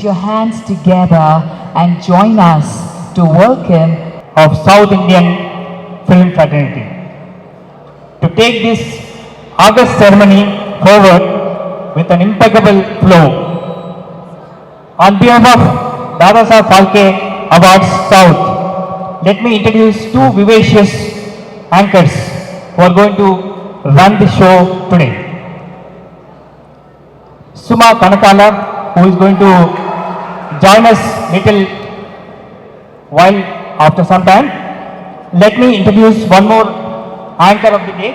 put your hands together and join us to welcome of South Indian film fraternity. To take this August ceremony forward with an impeccable flow. On behalf of Dadasaheb Phalke Awards South, let me introduce two vivacious anchors who are going to run the show today. Suma Kanakala, who is going to join us little while after some time. Let me introduce one more anchor of the day,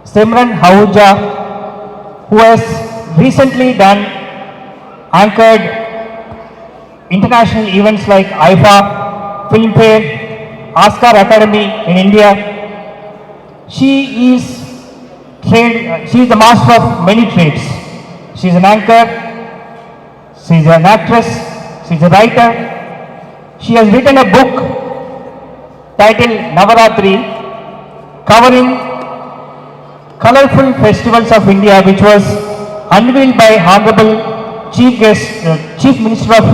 Simran Ahuja, who has recently anchored international events like IFA, Filmfare, Oscar Academy in India. She is the master of many trades. She is an anchor, she is an actress, she is a writer. She has written a book titled Navaratri, covering colorful festivals of India, which was unveiled by Honorable Chief Minister of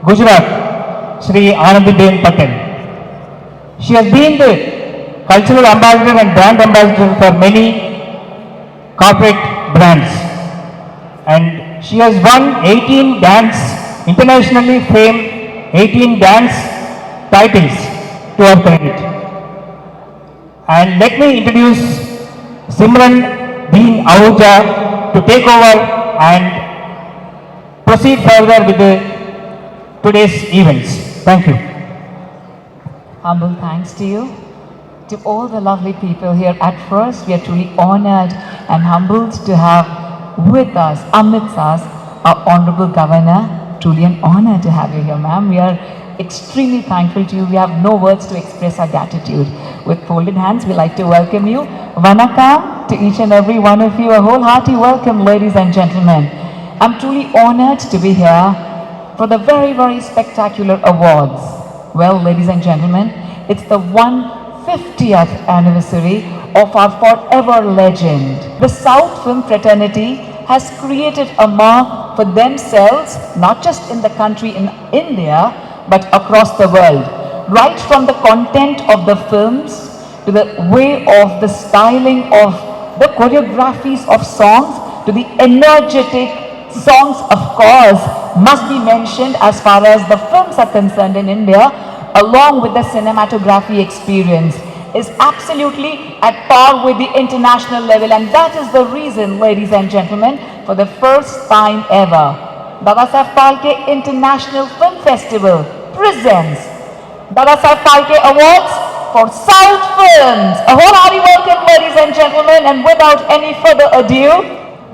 Gujarat, Shri Anandiben Patel. She has been the cultural ambassador and brand ambassador for many corporate brands, and she has won 18 internationally famed 18 dance titles to her credit. And let me introduce Simran Deen Ahuja to take over and proceed further with today's events. Thank you. humble thanks to you. To all the lovely people here, at first we are truly honored and humbled to have with us, amidst us, our Honorable Governor. Truly an honor to have you here, ma'am. We are extremely thankful to you. We have no words to express our gratitude. With folded hands, we like to welcome you. Vanakkam to each and every one of you. A wholehearty welcome, ladies and gentlemen. I'm truly honored to be here for the very, very spectacular awards. Well, ladies and gentlemen, it's the 150th anniversary of our forever legend. The South Film Fraternity has created a mark for themselves, not just in the country in India, but across the world. Right from the content of the films, to the way of the styling of the choreographies of songs, to the energetic songs, of course, must be mentioned as far as the films are concerned in India, along with the cinematography experience, is absolutely at par with the international level, and that is the reason, ladies and gentlemen, for the first time ever, Dadasaheb Phalke International Film Festival presents Dadasaheb Phalke Awards for South Films. A wholehearty welcome, ladies and gentlemen, and without any further ado,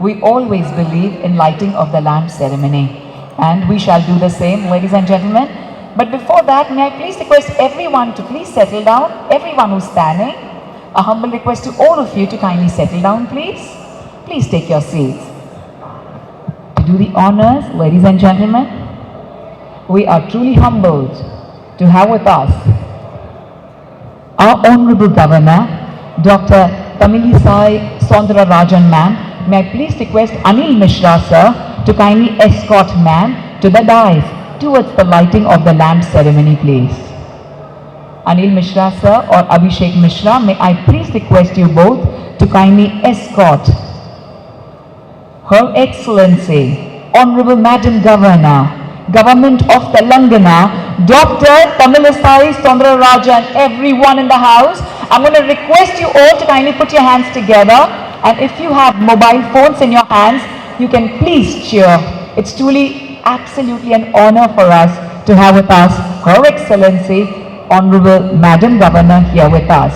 we always believe in lighting of the lamp ceremony, and we shall do the same, ladies and gentlemen. But before that, may I please request everyone to please settle down, everyone who's standing. A humble request to all of you to kindly settle down, please. Please take your seats. To do the honors, ladies and gentlemen, we are truly humbled to have with us our Honorable Governor, Dr. Tamilisai Soundararajan ma'am. May I please request Anil Mishra sir to kindly escort ma'am to the dais towards the lighting of the lamp ceremony, please. Anil Mishra sir or Abhishek Mishra, may I please request you both to kindly escort Her Excellency, Honorable Madam Governor, Government of Telangana, Dr. Tamilisai Soundararajan, everyone in the house. I'm going to request you all to kindly put your hands together, and if you have mobile phones in your hands, you can please cheer. It's truly absolutely an honor for us to have with us Her Excellency, Honorable Madam Governor here with us.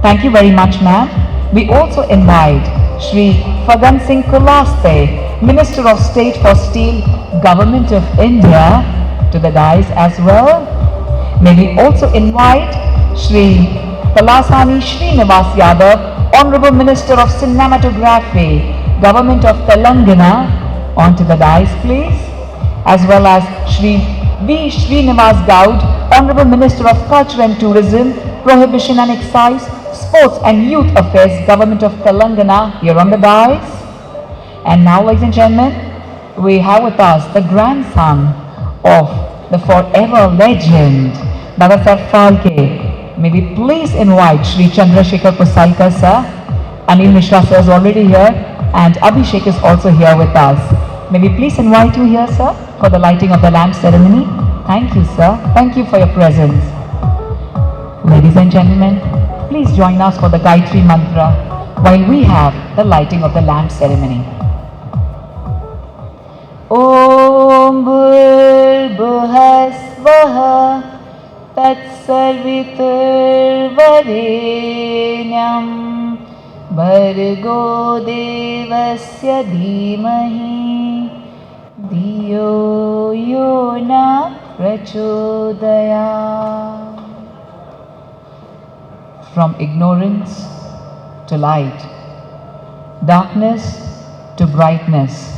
Thank you very much, ma'am. We also invite Shri Fagan Singh Kulaste, Minister of State for Steel, Government of India, to the dais as well. May we also invite Shri Kalasani Srinivas Yadav, Honorable Minister of Cinematography, Government of Telangana, onto the dais, please. As well as Shri V. Srinivas Gaud, Honorable Minister of Culture and Tourism, Prohibition and Excise, Sports and Youth Affairs, Government of Telangana, here on the dais. And now, ladies and gentlemen, we have with us the grandson of the forever legend, Dadasaheb Phalke. May we please invite Shri Chandrasekhar Kosalkar sir. Anil Mishra sir is already here and Abhishek is also here with us. May we please invite you here, sir, for the lighting of the lamp ceremony. Thank you, sir. Thank you for your presence. Ladies and gentlemen, please join us for the Gayatri Mantra while we have the lighting of the lamp ceremony. Om Bhurбhuvaः Swaha Tatsaviturvarenyam Bhargo Devasya Dhimahi Dhiyo Yo Na Prachodayat. From ignorance to light, darkness to brightness.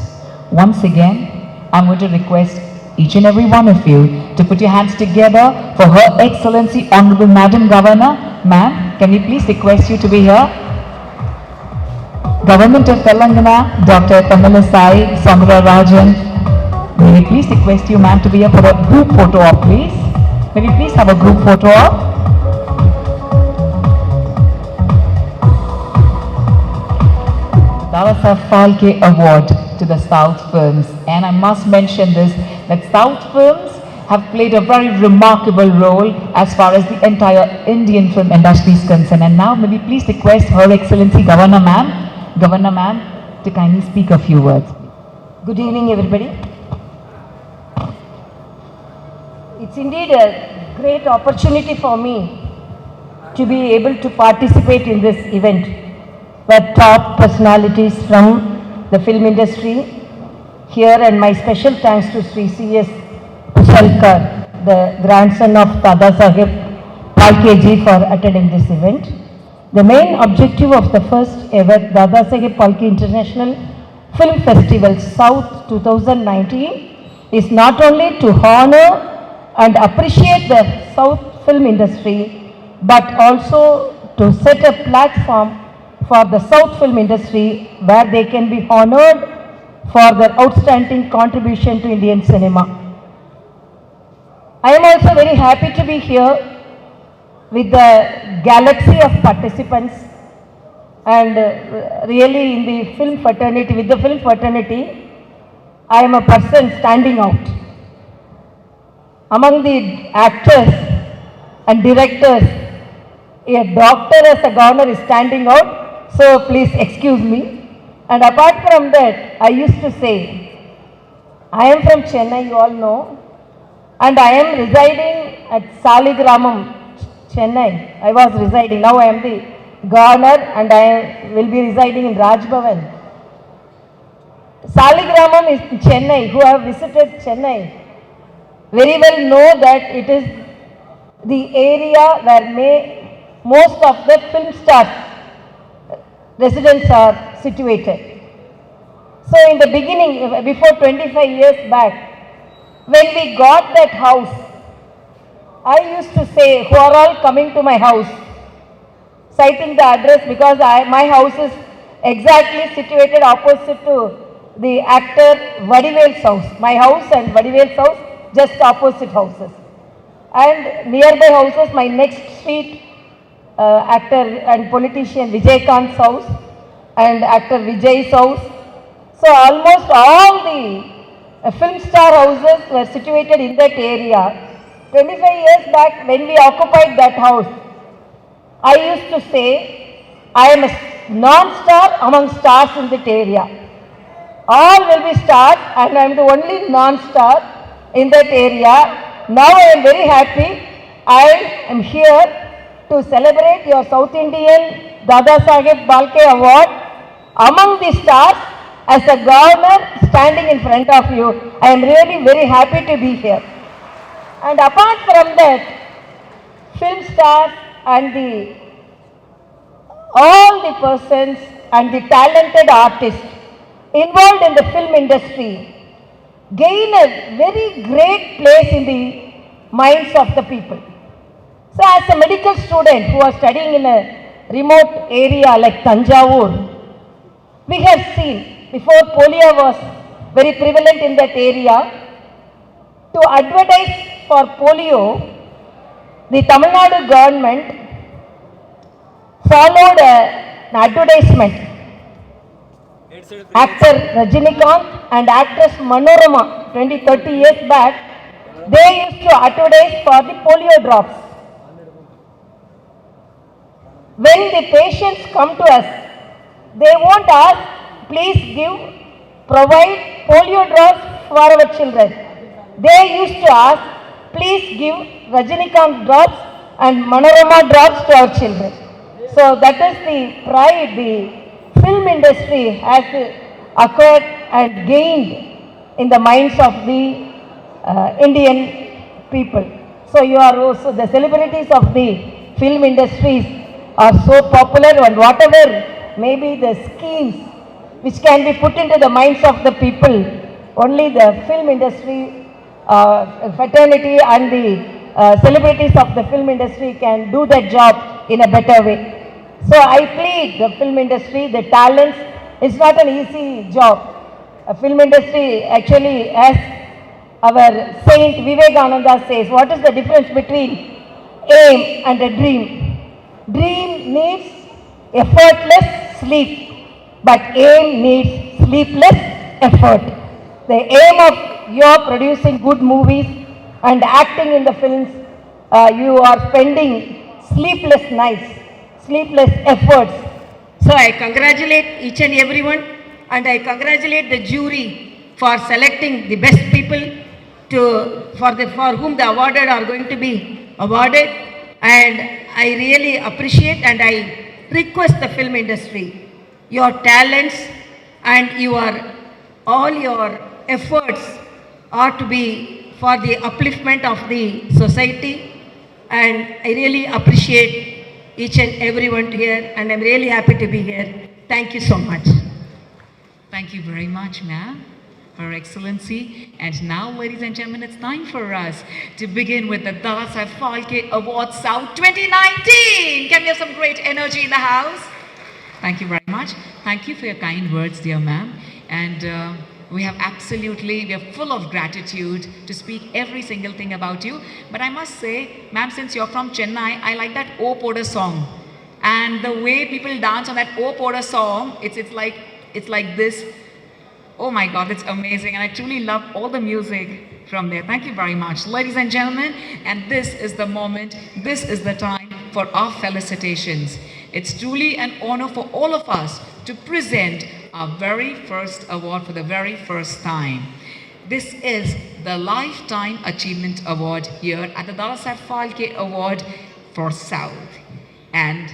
Once again, I'm going to request each and every one of you to put your hands together for Her Excellency Honorable Madam Governor. Ma'am, can we please request you to be here? Government of Telangana, Dr. Tamilisai Soundararajan. May we please request you, ma'am, to be here for a group photo op, please. May we please have a group photo op? Dadasaheb Phalke Award to the South Films. And I must mention this, that South Films have played a very remarkable role as far as the entire Indian film industry is concerned. And now may we please request Her Excellency Governor Ma'am to kindly speak a few words. Good evening, everybody. It's indeed a great opportunity for me to be able to participate in this event where top personalities from the film industry here, and my special thanks to Sri C.S. Kosalkar, the grandson of Dadasaheb Phalke ji, for attending this event. The main objective of the first ever Dadasaheb Phalke International Film Festival South 2019 is not only to honor and appreciate the South film industry, but also to set a platform for the South film industry where they can be honored for their outstanding contribution to Indian cinema. I am also very happy to be here with the galaxy of participants and really in the film fraternity, with the film fraternity, I am a person standing out. Among the actors and directors, a doctor as a governor is standing out. So please excuse me. And apart from that, I used to say, I am from Chennai, you all know, and I am residing at Saligramam, Chennai. I was residing, now I am the governor and I will be residing in Rajbhavan. Saligramam is Chennai. Who have visited Chennai very well know that it is the area where most of the film stars residents are situated. So in the beginning, before 25 years back, when we got that house, I used to say, who are all coming to my house? Citing the address, because my house is exactly situated opposite to the actor Vadivel's house. My house and Vadivel's house, just opposite houses. And nearby houses, my next street, actor and politician Vijayakant's house and actor Vijay's house. So almost all the film star houses were situated in that area. 25 years back when we occupied that house, I used to say, I am a non-star among stars in that area. All will be stars and I am the only non-star in that area. Now I am very happy. I am here to celebrate your South Indian Dadasaheb Phalke Award among the stars. As a governor standing in front of you, I am really very happy to be here. And apart from that, film stars and all the persons and the talented artists involved in the film industry gain a very great place in the minds of the people. So as a medical student who was studying in a remote area like Tanjavur, we have seen before polio was very prevalent in that area. To advertise for polio, the Tamil Nadu government followed an advertisement. Actor Rajinikanth and actress Manorama 20-30 years back, they used to advertise for the polio drops. When the patients come to us, they won't ask, please provide polio drops for our children. They used to ask, please give Rajinikanth drops and Manorama drops to our children. So that is the pride the film industry has acquired and gained in the minds of the Indian people. So you are also the celebrities of the film industries are so popular, and whatever maybe the schemes which can be put into the minds of the people, only the film industry fraternity and the celebrities of the film industry can do that job in a better way. So I plead the film industry, the talents, it's not an easy job. A film industry actually, as our Saint Vivekananda says, what is the difference between aim and a dream? Dream needs effortless sleep, but aim needs sleepless effort. The aim of your producing good movies and acting in the films, you are spending sleepless nights, sleepless efforts. So I congratulate each and everyone, and I congratulate the jury for selecting the best people for whom the awarded are going to be awarded. And I really appreciate and I request the film industry, your talents and all your efforts are to be for the upliftment of the society, and I really appreciate each and everyone here, and I'm really happy to be here. Thank you so much. Thank you very much, ma'am, Her Excellency. And now, ladies and gentlemen, it's time for us to begin with the Dadasaheb Phalke Award South 2019. Can we have some great energy in the house? Thank you very much. Thank you for your kind words, dear ma'am. And we are full of gratitude to speak every single thing about you. But I must say, ma'am, since you're from Chennai, I like that O Poda song. And the way people dance on that O Poda song, it's like this. Oh my God, it's amazing. And I truly love all the music from there. Thank you very much, ladies and gentlemen. And this is the moment, this is the time for our felicitations. It's truly an honor for all of us to present our very first award for the very first time. This is the Lifetime Achievement Award here at the Dadasaheb Phalke Award for South. And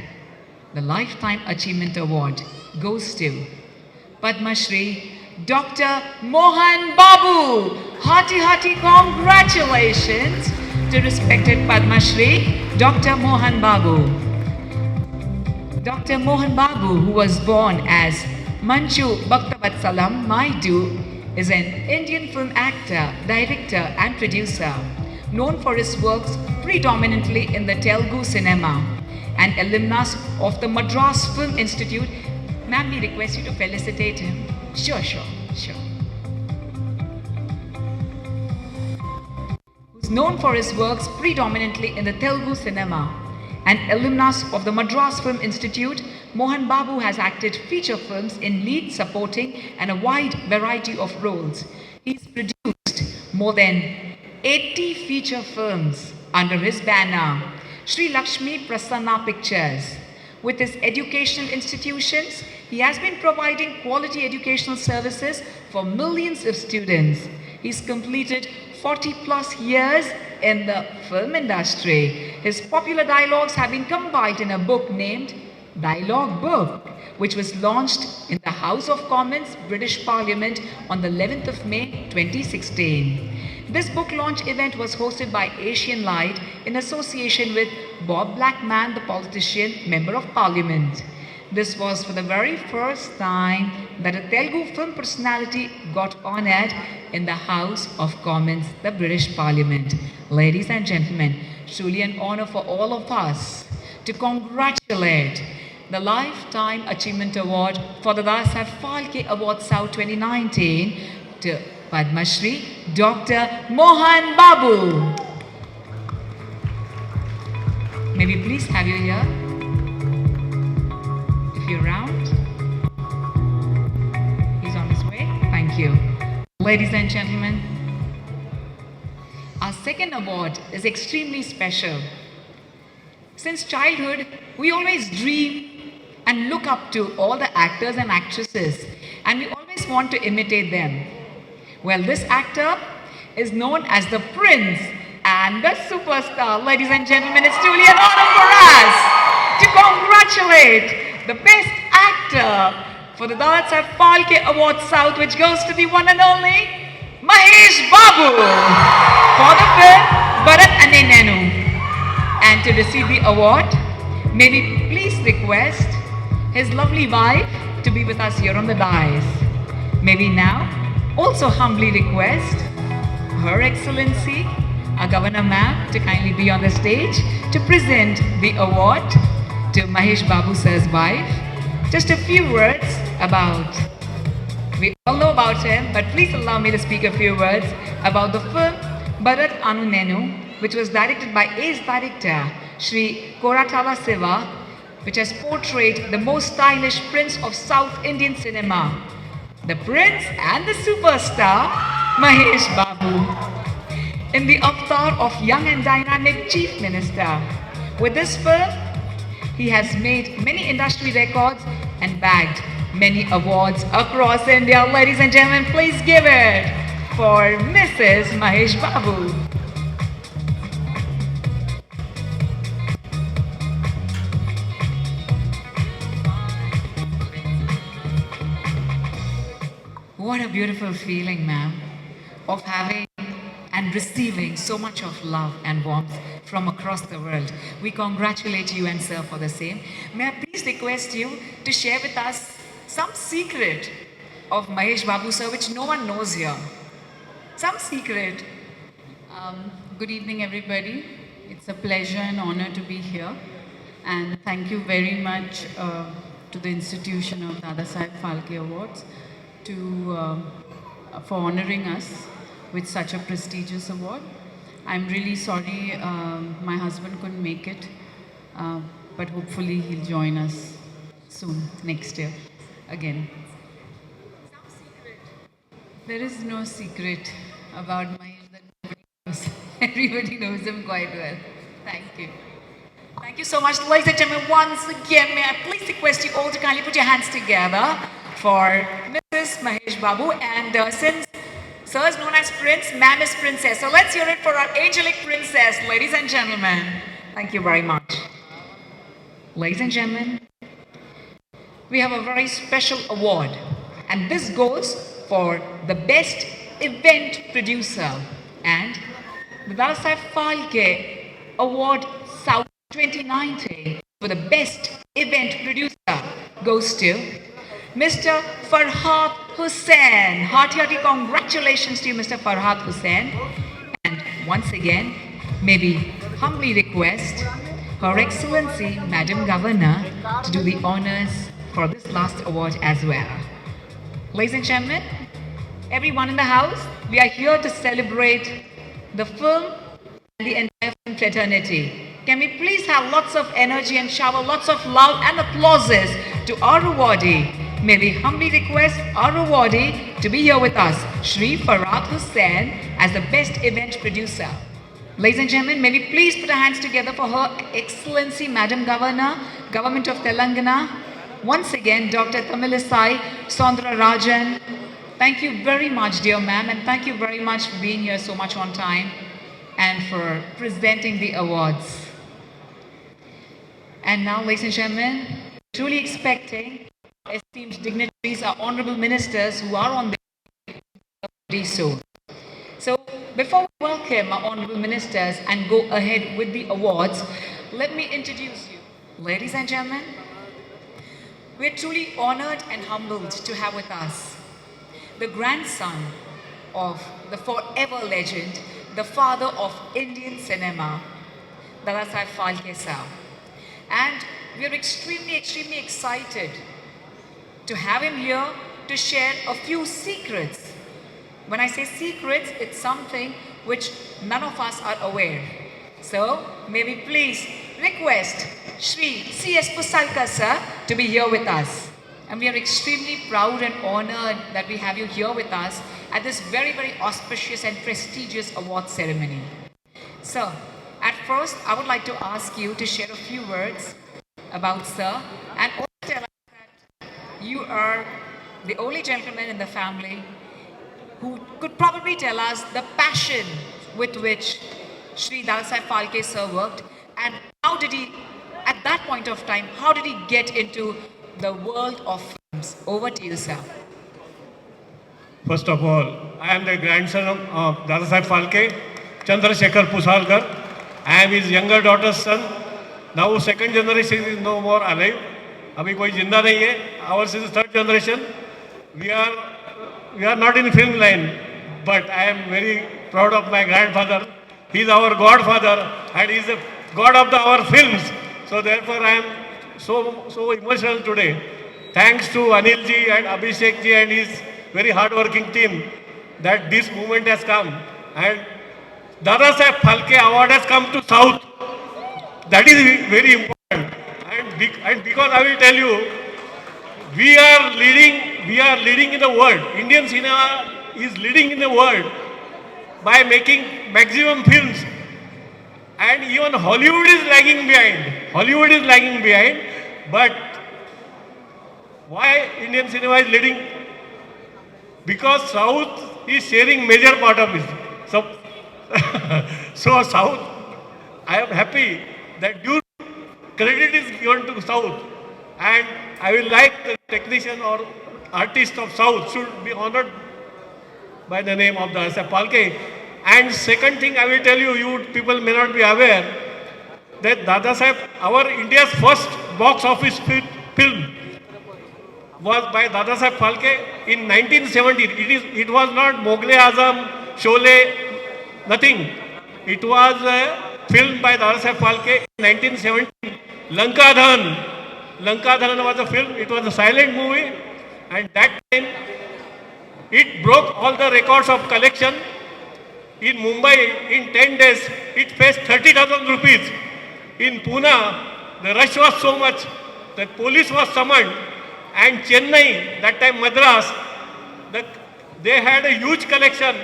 the Lifetime Achievement Award goes to Padma Shri Dr. Mohan Babu. Hearty congratulations to respected Padma Shri Dr. Mohan Babu. Dr. Mohan Babu, who was born as Manchu Bhaktavatsala Maidu, is an Indian film actor, director and producer, known for his works predominantly in the Telugu cinema, an alumnus of the Madras Film Institute. Ma'am, we request you to felicitate him. Sure. Who's known for his works predominantly in the Telugu cinema. An alumnus of the Madras Film Institute, Mohan Babu has acted feature films in lead, supporting and a wide variety of roles. He's produced more than 80 feature films under his banner, Sri Lakshmi Prasanna Pictures. With his educational institutions, he has been providing quality educational services for millions of students. He's completed 40 plus years in the film industry. His popular dialogues have been compiled in a book named Dialogue Book, which was launched in the House of Commons, British Parliament on the 11th of May 2016. This book launch event was hosted by Asian Light in association with Bob Blackman, the politician, Member of Parliament. This was for the very first time that a Telugu film personality got honored in the House of Commons, the British Parliament. Ladies and gentlemen, truly an honor for all of us to congratulate the Lifetime Achievement Award for the Dadasaheb Phalke Award South 2019 to Padma Shri Dr. Mohan Babu. May we please have you here, if you're around. He's on his way. Thank you. Ladies and gentlemen, our second award is extremely special. Since childhood, we always dream and look up to all the actors and actresses, and we always want to imitate them. Well, this actor is known as the Prince and the Superstar. Ladies and gentlemen, it's truly an honor for us to congratulate the best actor for the Dadasaheb Phalke Award South, which goes to the one and only Mahesh Babu for the film Bharat Ane Nenu. And to receive the award, may we please request his lovely wife to be with us here on the dais. May we now also humbly request Her Excellency, our Governor Ma'am, to kindly be on the stage to present the award to Mahesh Babu sir's wife. Just a few words about, we all know about him, but please allow me to speak a few words about the film Bharat Anu Nenu, which was directed by ace director Shri Koratala Siva, which has portrayed the most stylish prince of South Indian cinema, the Prince and the Superstar, Mahesh Babu, in the avatar of young and dynamic Chief Minister. With this film, he has made many industry records and bagged many awards across India. Ladies and gentlemen, please give it for Mrs. Mahesh Babu. What a beautiful feeling, ma'am, of having and receiving so much of love and warmth from across the world. We congratulate you and sir for the same. May I please request you to share with us some secret of Mahesh Babu sir which no one knows here. Some secret. Good evening, everybody. It's a pleasure and honor to be here. And thank you very much to the institution of Dadasaheb Phalke Awards for honoring us with such a prestigious award. I'm really sorry my husband couldn't make it, but hopefully he'll join us soon, next year, again. There is no secret about Mahesh that nobody knows. Everybody knows him quite well. Thank you. Thank you so much, ladies and gentlemen. Once again, may I please request you all to kindly put your hands together for Mrs. Mahesh Babu. And since sir is known as Prince, ma'am is Princess. So let's hear it for our angelic princess, ladies and gentlemen. Thank you very much. Ladies and gentlemen, we have a very special award. And this goes for the best event producer. And the Dadasaheb Phalke Award South 2019 for the best event producer goes to Mr. Farhat Hussain. Hearty congratulations to you, Mr. Farhat Hussain. And once again, may we humbly request Her Excellency, Madam Governor, to do the honors for this last award as well. Ladies and gentlemen, everyone in the house, we are here to celebrate the film and the entire film fraternity. Can we please have lots of energy and shower lots of love and applauses to our awardee? May we humbly request our awardee to be here with us, Shri Farhat Hussain, as the best event producer. Ladies and gentlemen, may we please put our hands together for Her Excellency, Madam Governor, Government of Telangana. Once again, Dr. Tamilisai Sondra Rajan. Thank you very much, dear ma'am, and thank you very much for being here so much on time and for presenting the awards. And now, ladies and gentlemen, truly expecting esteemed dignitaries, our honorable ministers who are on the soon. So, before we welcome our honorable ministers and go ahead with the awards, let me introduce you. Ladies and gentlemen, we are truly honored and humbled to have with us the grandson of the forever legend, the father of Indian cinema, Dadasaheb Phalke sir. And we are extremely excited to have him here to share a few secrets When I say secrets, it's something which none of us are aware. So, may we please request Shri C.S. Pusalkar sir to be here with us. And we are extremely proud and honored that we have you here with us at this very, very auspicious and prestigious award ceremony. Sir, at first, I would like to ask you to share a few words about sir and also tell us that you are the only gentleman in the family who could probably tell us the passion with which Sri Dadasaheb Phalke sir worked, and how did he, at that point of time, how did he get into the world of films? Over to you, sir. First of all, I am the grandson of Dadasaheb Phalke, Chandrasekhar Pusalkar. I am his younger daughter's son. Now second generation is no more alive. अभी कोई जिंदा नहीं है. Ours is third generation. We are not in film line, but I am very proud of my grandfather. He is our godfather and he is the god of our films. So therefore I am so emotional today. Thanks to Anil ji and Abhishek ji and his very hard-working team that this movement has come. And Dadasaheb Phalke Award has come to South. That is very important. And because I will tell you, we are leading in the world. Indian cinema is leading in the world by making maximum films. And even Hollywood is lagging behind. But why Indian cinema is leading? Because South is sharing major part of it. So South, I am happy that due credit is given to South. And I will like the technician or artist of South should be honored by the name of Dadasaheb Phalke. And second thing I will tell you, you people may not be aware that Dadasaheb, our India's first box office film was by Dadasaheb Phalke in 1970. It was not Mughal-e-Azam, Sholay, nothing. It was a film by Dadasaheb Phalke in 1970. Lankadhan was a film. It was a silent movie, and that time it broke all the records of collection. In Mumbai, in 10 days, it faced 30,000 rupees. In Pune, the rush was so much that police was summoned. And Chennai, that time Madras, they had a huge collection.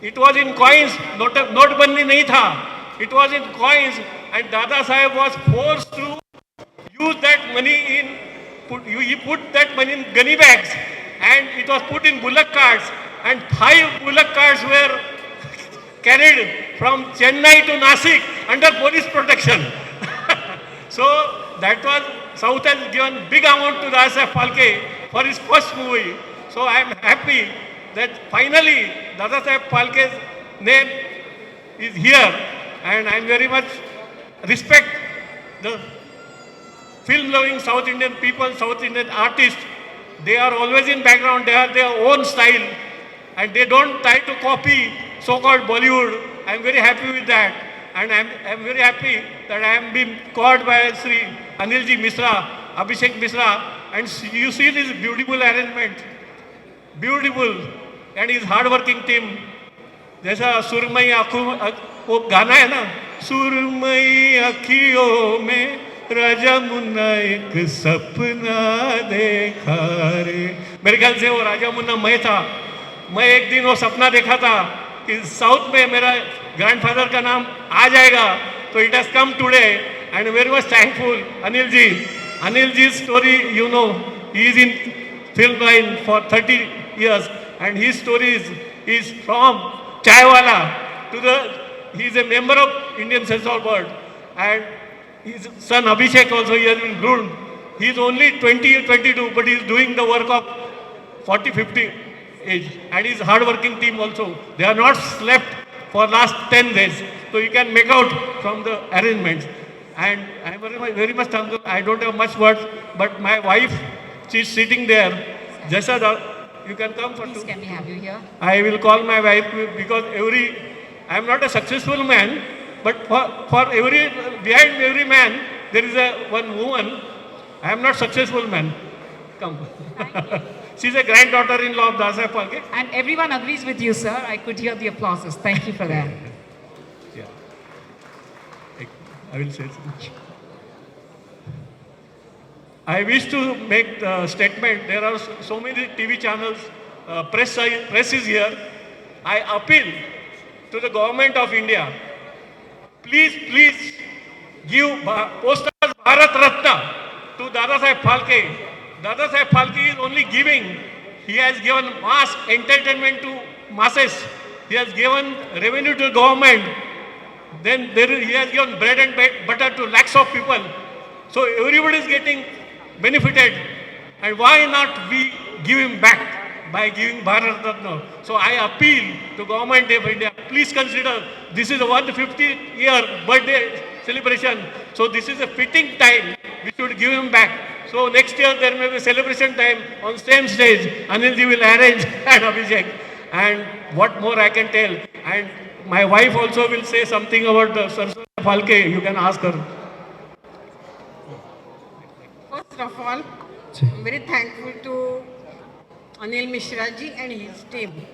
It was in coins, notebandi nahi tha. It was in coins, and Dadasaheb was forced to use that money he put that money in gunny bags, and it was put in bullock carts, and 5 bullock carts were carried from Chennai to Nasik under police protection. So that was, South has given big amount to Dadasaheb Phalke for his first movie. So I am happy that finally Dadasaheb Phalke's name is here, and I am very much respect the film-loving South Indian people, South Indian artists. They are always in background, they have their own style, and they don't try to copy so-called Bollywood. I am very happy with that, and I am very happy that I am being called by Sri Anilji Misra, Abhishek Misra, and you see this beautiful arrangement, beautiful, and his hard-working team. जैसा सुरमई आँखों वो गाना है ना, सुरमई अखियों में राजा मुन्ना एक सपना देखा रे. मेरे ख्याल से वो राजा मुन्ना मैं था. मैं एक दिन वो सपना देखा था कि साउथ में मेरा ग्रैंडफादर का नाम आ जाएगा. तो it has come today and very much thankful Anil ji story, you know, he is in film line for 30 years and his story is from Chaiwala to he is a member of Indian Censor Board, and his son Abhishek also, he has been groomed. He is only 20 or 22, but he is doing the work of 40, 50 age, and his hard-working team also. They are not slept for last 10 days, so you can make out from the arrangements. And I am very much thankful. I don't have much words, but my wife, she is sitting there. Jaisa, you can come for Please, can we have you here? I will call my wife because I am not a successful man, but behind every man, there is one woman. I am not successful man. Come. She's a granddaughter-in-law of Dada Saheb Phalke. And everyone agrees with you, sir. I could hear the applauses. Thank you for that. Yeah. I will say something. I wish to make the statement. There are so many TV channels, press is here. I appeal to the government of India. Please give posters Bharat Ratna to Dada Saheb Phalke. Dada Saheb Phalke is only giving. He has given mass entertainment to masses. He has given revenue to government. Then he has given bread and butter to lakhs of people. So everybody is getting benefited. And why not we give him back by giving Bharat Ratna? So I appeal to government of India, please consider this is a 150th year birthday celebration. So this is a fitting time. We should give him back. So next year there may be celebration time on same stage. Anilji will arrange an Abhishek. And what more I can tell. And my wife also will say something about Saraswati Phalke. You can ask her. First of all, I'm very thankful to Anil Mishra ji and his team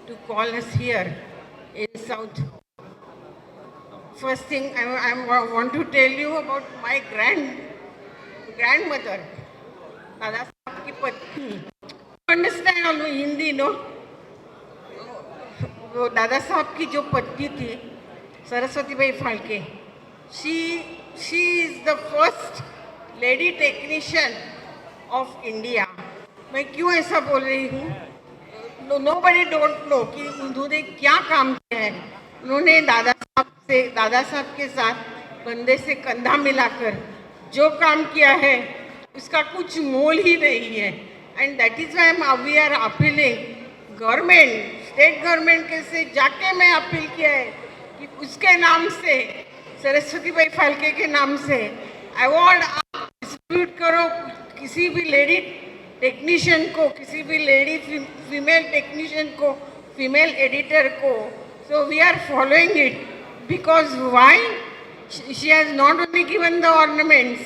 to call us here in South. First thing I want to tell you about my grandmother, Dada Saheb ki patni. Understand all Hindi, no? वो दादा साहब की जो पत्नी थी Saraswati by Phalke, she is the first lady technician of India. मैं क्यों ऐसा बोल रही हूँ? Nobody don't know कि उन्होंने क्या काम किया है. उन्होंने दादा साहब के साथ कंधे से कंधा मिलाकर जो काम किया है उसका कुछ मोल ही नहीं है. And that is why we are appealing government, state government के से जाके मैं अपील किया है कि उसके नाम से, सरस्वती बाई फाल्के के नाम से अवार्ड आप डिस्ट्रीब्यूट करो किसी भी लेडी टेक्नीशियन को, किसी भी लेडी फीमेल टेक्नीशियन को, फीमेल एडिटर को. So we are following it because why she has not only given the ornaments,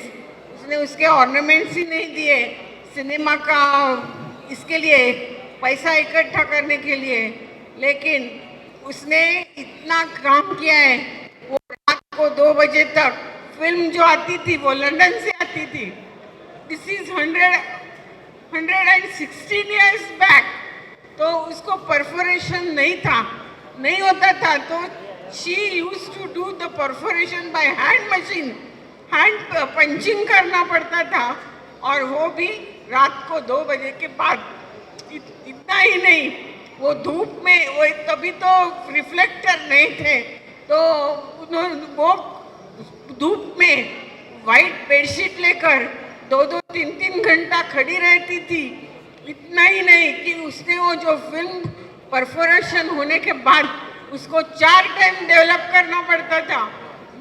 उसने उसके ऑर्नामेंट्स ही नहीं दिए सिनेमा का इसके लिए पैसा इकट्ठा करने के लिए, लेकिन उसने इतना काम किया है. वो रात को 2 बजे तक फिल्म जो आती थी वो लंदन से आती थी. This is 116 years back. तो उसको परफोरेशन नहीं होता था, तो she use to do the perforation by hand machine, hand punching करना पड़ता था, और वो भी रात को 2 बजे के बाद. इतना ही नहीं, वो धूप में, वो तभी तो रिफ्लेक्टर नहीं थे, तो वो धूप में वाइट बेडशीट लेकर 2-2, 3-3 घंटा खड़ी रहती थी. इतना ही नहीं कि उसने वो जो फिल्म परफोरेशन होने के बाद उसको 4 टाइम डेवलप करना पड़ता था.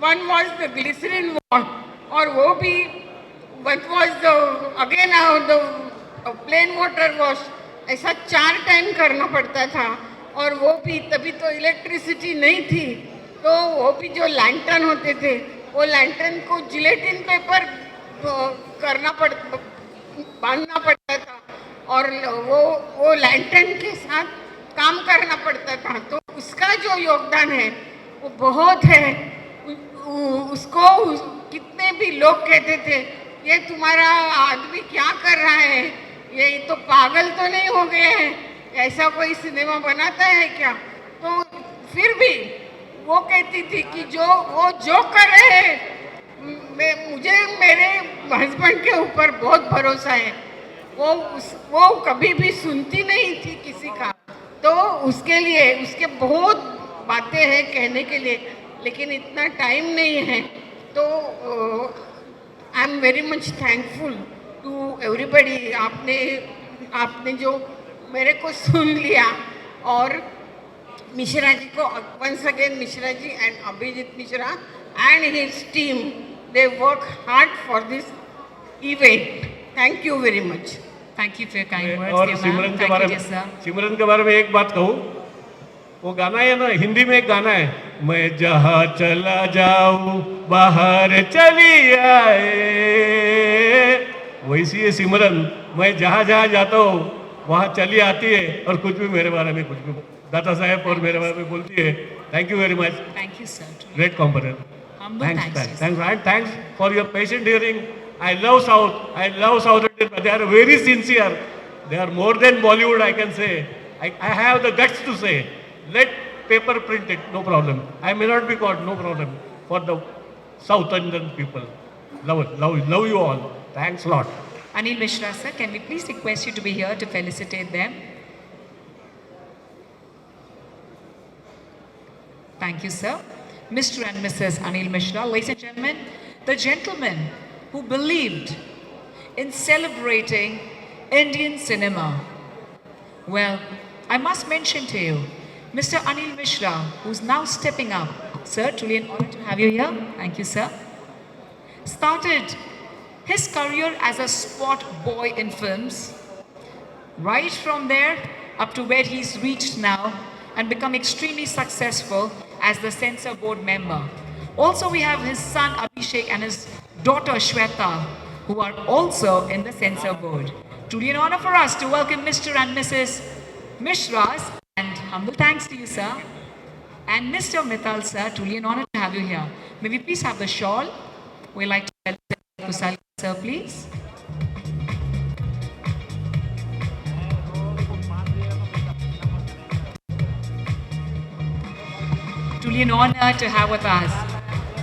One was the glycerine wash, और वो भी one was the again the plain water wash. ऐसा 4 टाइम करना पड़ता था. और वो भी तभी तो इलेक्ट्रिसिटी नहीं थी, तो वो भी जो लैंटर्न होते थे वो लैंटर्न को जिलेटिन पेपर बांधना पड़ता था, और वो लैंटर्न के साथ काम करना पड़ता था. तो उसका जो योगदान है वो बहुत है. उसको कितने भी लोग कहते थे ये तुम्हारा आदमी क्या कर रहा है, ये तो पागल तो नहीं हो गए हैं, ऐसा कोई सिनेमा बनाता है क्या. तो फिर भी वो कहती थी कि वो जो कर रहे हैं, मुझे मेरे हस्बैंड के ऊपर बहुत भरोसा है. वो कभी भी सुनती नहीं थी किसी का. तो उसके लिए उसके बहुत बातें हैं कहने के लिए, लेकिन इतना टाइम नहीं है. तो I am very much thankful to everybody. आपने जो मेरे को सुन लिया, और मिश्रा जी को once again, Mishra ji and Abhijit Mishra and his team, they work hard for this event. Thank you very much. Thank you for your kind words, और dear सिमरन ma'am. के Thank बारे you, में, dear sir. सिमरन के बारे में एक बात कहूँ, वो गाना है ना, हिंदी में एक गाना है, मैं जहाँ चला जाऊँ बाहर चली आए, वैसी है सिमरन. मैं जहाँ जहाँ जाता हूँ वहाँ चली आती है और कुछ भी मेरे बारे में कुछ भी दादा साहेब और मेरे बारे में बोलती है. Thank you very much. Thank you, sir. Truly Great compliment. humble Thanks, thanks. thanks, thanks, and thanks for your patient hearing. I love South. I love South Indian. They are very sincere. They are more than Bollywood, I can say. I have the guts to say. Let paper print it, no problem. I may not be caught, no problem. For the South Indian people. Love it, love you all. Thanks a lot. Anil Mishra, sir, can we please request you to be here to felicitate them? Thank you, sir. Mr. and Mrs. Anil Mishra, ladies and gentlemen, the gentleman who believed in celebrating Indian cinema. Well, I must mention to you, Mr. Anil Mishra, who's now stepping up. Sir, truly an honor to have you here. Thank you, sir. Started his career as a spot boy in films. Right from there up to where he's reached now and become extremely successful as the censor board member. Also, we have his son Abhishek and his daughter Shweta, who are also in the censor board. Truly an honor for us to welcome Mr. and Mrs. Mishras, and humble thanks to you, sir. And Mr. Mithal, sir, truly an honor to have you here. May we please have the shawl? We'd like to welcome Kusal, sir, please. Truly an honor to have with us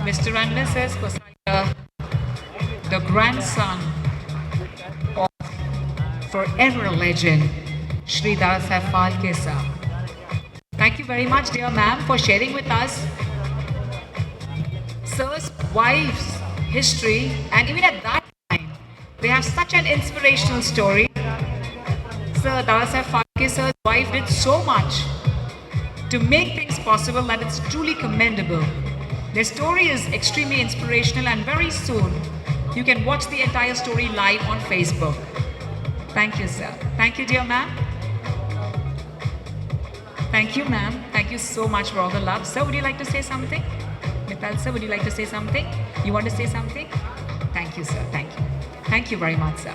Mr. and Mrs. Kosaika, the grandson of forever legend, Shri Dadasaheb Phalke sir. Thank you very much, dear ma'am, for sharing with us sir's wife's history, and even at that time, they have such an inspirational story. Sir Dadasaheb Phalke sir's wife did so much to make things possible that it's truly commendable. Their story is extremely inspirational, and very soon you can watch the entire story live on Facebook. Thank you, sir. Thank you, dear ma'am. Thank you, ma'am. Thank you so much for all the love. Sir, would you like to say something? Mithal, sir, would you like to say something? You want to say something? Thank you, sir. Thank you. Thank you very much, sir.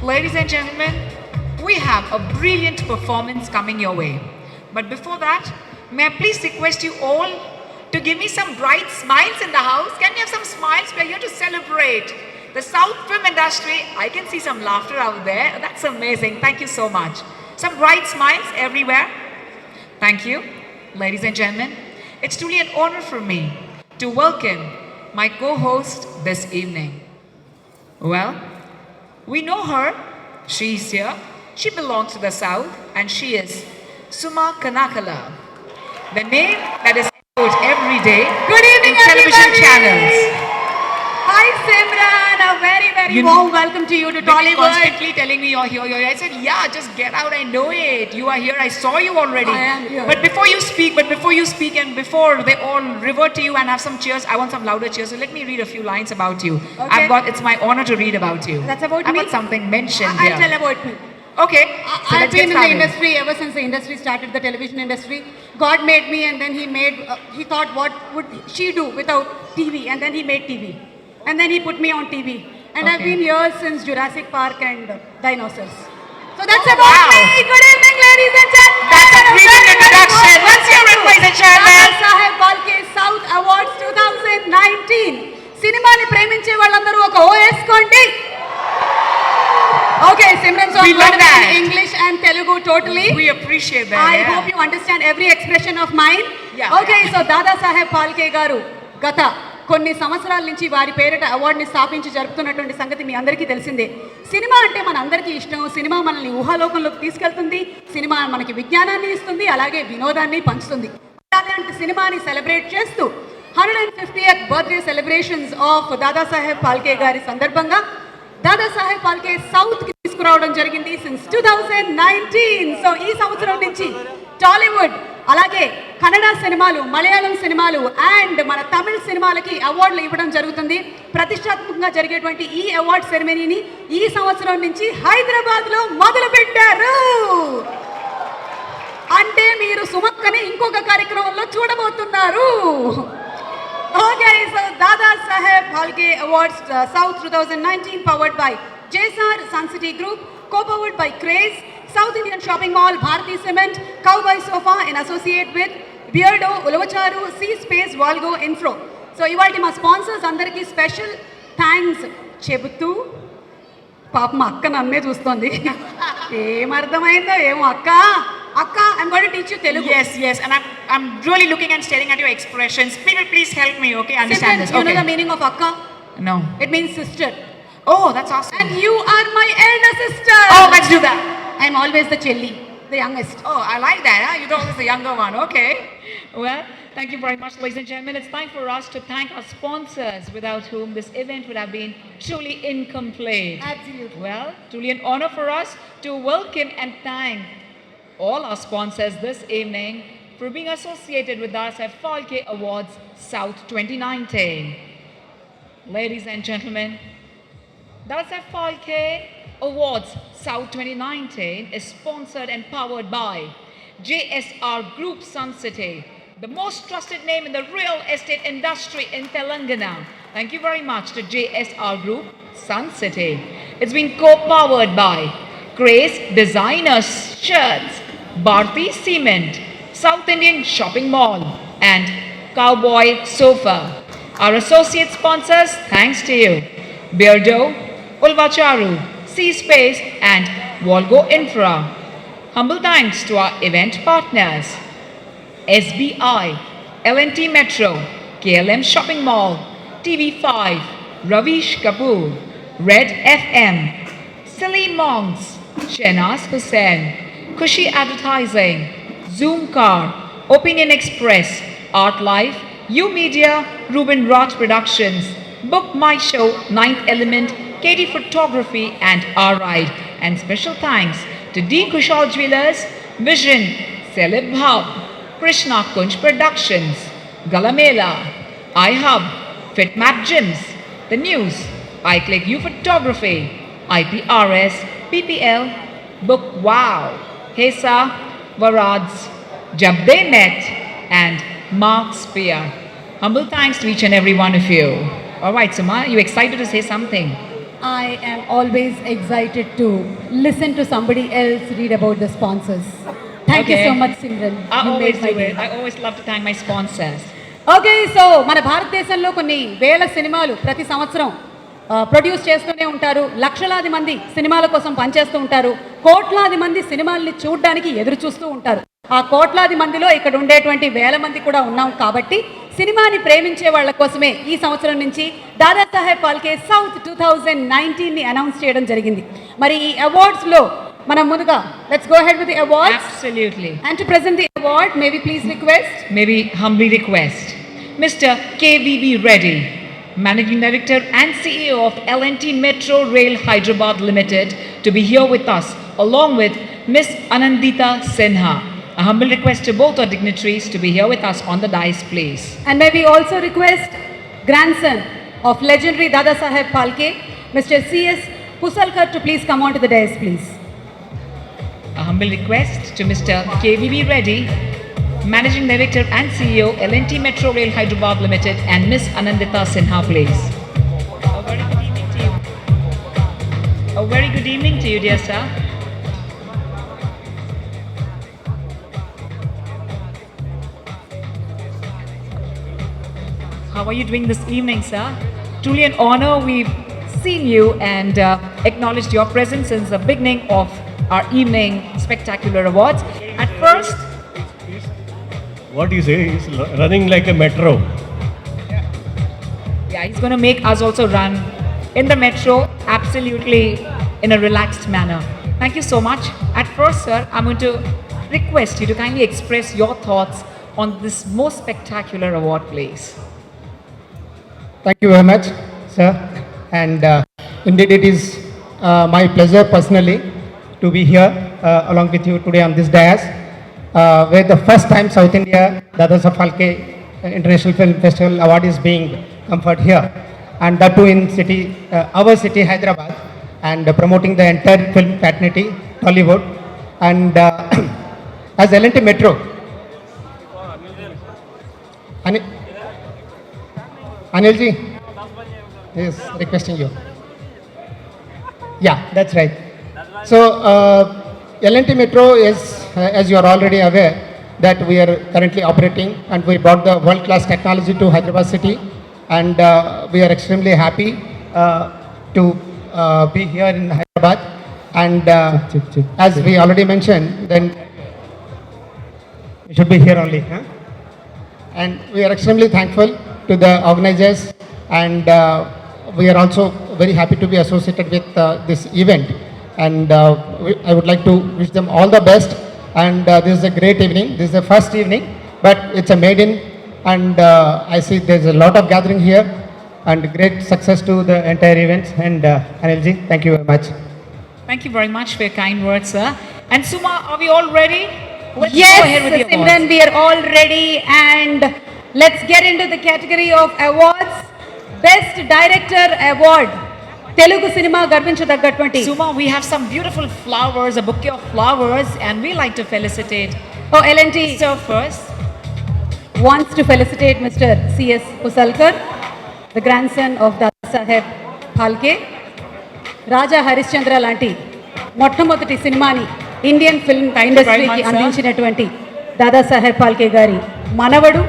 Ladies and gentlemen, we have a brilliant performance coming your way. But before that, may I please request you all to give me some bright smiles in the house? Can we have some smiles? We are here to celebrate the South film industry. I can see some laughter out there. That's amazing. Thank you so much. Some bright smiles everywhere. Thank you. Ladies and gentlemen, it's truly an honor for me to welcome my co-host this evening. Well, we know her. She's here. She belongs to the South, and she is Suma Kanakala, the name that is echoed every day Good evening, in television everybody. channels. Hi Simran, a very You- warm welcome to you to They've been Tollywood. constantly telling me you're here, you're here. I said, yeah, just get out. I know it. You are here. I saw you already. I am here. But before you speak, and before they all revert to you and have some cheers, I want some louder cheers. So let me read a few lines about you. Okay. It's my honor to read about you. That's about I've me? got something mentioned I'll here. tell about me. Okay. So I've let's been get in the started. industry ever since the industry started, the television industry. God made me, and then he thought, what would she do without TV? And then he made TV. And then he put me on TV. And I've Okay. been here since Jurassic Park and dinosaurs. So that's about wow. me. Good evening, ladies and gentlemen. That's a And brilliant very introduction. warm Let's hear it, welcome ladies and to gentlemen. Dadasaheb Phalke South Awards 2019. సినిమాని ప్రేమించే వాళ్ళందరూ ఒక ఓ వేసుకోండి. Okay, Simran, so We I'm love going to that. speak English and Telugu totally. We appreciate that. I yeah. hope you understand every expression of mine. Yeah. Okay, so Dadasaheb Phalke గారు గత కొన్ని సంవత్సరాల నుంచి వారి పేరిట అవార్డుని స్థాపించి జరుపుతున్నటువంటి సంగతి మీ అందరికీ తెలిసిందే. సినిమా అంటే మన అందరికీ ఇష్టం. సినిమా మనల్ని ఊహాలోకంలోకి తీసుకెళ్తుంది. సినిమా మనకి విజ్ఞానాన్ని ఇస్తుంది, అలాగే వినోదాన్ని పంచుతుంది. అలాంటి సినిమాని సెలబ్రేట్ చేస్తూ 150th birthday celebrations of Dadasaheb Phalke గారి సందర్భంగా దాదాసాహెబ్ ఫాల్కే సౌత్ కి తీసుకురావడం జరిగింది సిన్స్ 2019. సో ఈ సంవత్సరం నుంచి టాలీవుడ్, అలాగే కన్నడ సినిమాలు, మలయాళం సినిమాలు అండ్ మన తమిళ సినిమాలకి అవార్డులు ఇవ్వడం జరుగుతుంది. ప్రతిష్టాత్మకంగా జరిగేటువంటి ఈ అవార్డ్ సెరమనీని ఈ సంవత్సరం నుంచి హైదరాబాద్లో మొదలు పెట్టారు. అంటే మీరు సుమక్కని ఇంకొక కార్యక్రమంలో చూడబోతున్నారు. Okay, so Dadasaheb Phalke Awards South 2019 powered by JSR Sun City Group, co-powered by Craze South Indian Shopping Mall, Bharati Cement, Cowboy Sofa in associate with Beardo, Ulavacharu, C Space, Volgo, Infro. So ఇవాళ మా sponsors అందరికీ special thanks చెబుతూ పాప మా అక్క నన్నే చూస్తుంది ఏమర్థమైందో ఏమో అక్క అక్క I'm going to teach you Telugu Yes, yes, and I'm really looking and staring at your expressions. People, please help me, okay? Understand this. You know Okay. the meaning of akka? No. It means sister. Oh, that's awesome. And you are my elder sister. Oh, let's do that. I'm always the chelli, the youngest. Oh, I like that. Huh? You're always the younger one. Okay. Well, thank you very much, ladies and gentlemen. It's time for us to thank our sponsors, without whom this event would have been truly incomplete. Absolutely. Well, truly an honor for us to welcome and thank all our sponsors this evening for being associated with us at Falke Awards South 2019. Ladies and gentlemen, Dasa Falke Awards South 2019 is sponsored and powered by JSR Group Sun City, the most trusted name in the real estate industry in Telangana. Thank you very much to JSR Group Sun City. It's been co-powered by Grace Designers Shirts, Bharti Cement, South Indian Shopping Mall, and Cowboy Sofa. Our associate sponsors, thanks to you, Beardo, Ulvacharu, C Space, and Volgo Infra. Humble thanks to our event partners, SBI, L&T Metro, KLM Shopping Mall, TV5, Ravish Kapoor, Red FM, Silly Monks, Shenaz Hussain, Kushi Advertising, Zoom Car, Opinion Express, Art Life, U Media, Ruben Raj Productions, Book My Show, Ninth Element, KD Photography, and R Ride. And special thanks to D. Kushal Jewelers, Vision, Celeb Hub, Krishna Kunj Productions, Galamela, iHub, FitMap Gyms, The News, iClick U Photography, IPRS, PPL, Book Wow, Hesa, Varads, Jab They Met, and Mark Spear. Humble thanks to each and every one of you. All right, Suma, you excited to say something? I am always excited to listen to somebody else read about the sponsors. Thank you Okay. so much, Simran. I You always made my do day. it. I always love to thank my sponsors. Okay so మన భారతదేశంలో కొన్ని వేల సినిమాలు ప్రతి సంవత్సరం produce చేస్తూనే ఉంటారు. లక్షలాది మంది సినిమాల కోసం పనిచేస్తూ ఉంటారు. కోట్లాది మంది సినిమాల్ని చూడడానికి ఎదురు చూస్తూ ఉంటారు. ఆ కోట్లాది మందిలో ఇక్కడ ఉండేటువంటి వేల మంది కూడా ఉన్నాం కాబట్టి సినిమాని ప్రేమించే వాళ్ళ కోసమే ఈ సంవత్సరం నుంచి దాదాసాహెబ్ ఫాల్కే సౌత్ 2019ని అనౌన్స్ చేయడం జరిగింది. మరి ఈ అవార్డ్స్లో మనం ముందుగా let's go ahead with the awards. Absolutely. And to present the award, may we please request Maybe humbly request Mr. KVB Reddy, Managing Director and CEO of L&T Metro Rail Hyderabad Limited, to be here with us, along with Miss Anandita Sinha. A humble request to both our dignitaries to be here with us on the dais, please. and may we also request grandson of legendary Dada Saheb Phalke, Mr. C.S. Pusalkar, to please come on to the dais, please. A humble request to Mr. KVB Reddy, Managing Director and CEO, L&T Metro Rail Hyderabad Limited, and Miss Anandita Sinha, please. A very good evening to you. A very good evening to you, dear sir. How are you doing this evening, sir? Truly an honor. We've seen you and acknowledged your presence since the beginning of our evening spectacular awards. At first, What you say is running like a metro. yeah, he's going to make us also run in the metro absolutely in a relaxed manner. Thank you so much. At first, sir, I'm going to request you to kindly express your thoughts on this most spectacular award, please. Thank you very much, sir. And indeed, it is my pleasure personally to be here along with you today on this dais, where the first time South India Dadasaheb Phalke International Film Festival Award is being conferred here, and that too in city, our city, Hyderabad, and promoting the entire film fraternity, Tollywood, and as L&T Metro. Anilji, yes, requesting you. Yeah, that's right. So, L&T Metro is, as you are already aware, that we are currently operating and we brought the world-class technology to Hyderabad city, and we are extremely happy to be here in Hyderabad. And as we already mentioned, then we should be here only. Huh? And we are extremely thankful to the organizers, and we are also very happy to be associated with this event. And I would like to wish them all the best. And this is a great evening. This is the first evening, but it's a maiden, and I see there's a lot of gathering here, and great success to the entire event. And Anilji, thank you very much. Thank you very much for your kind words, sir. And Suma, are we all ready? Let's go Yes, ahead with the awards. Simran, we are all ready, and let's get into the category of awards. Best Director Award, Telugu Cinema Garvinchadaggatvanti. Suma, we have some beautiful flowers, a bouquet of flowers, and we like to felicitate. Oh, L&T Sir first. wants to felicitate Mr. C.S. Pusalkar, the grandson of Dada Saheb Phalke. Raja Harishchandra లాంటి మొట్టమొదటి సినిమాని Indian film ఇండస్ట్రీకి sir. అందించినటువంటి దాదాసాహెబ్ ఫాల్కే గారి మనవడు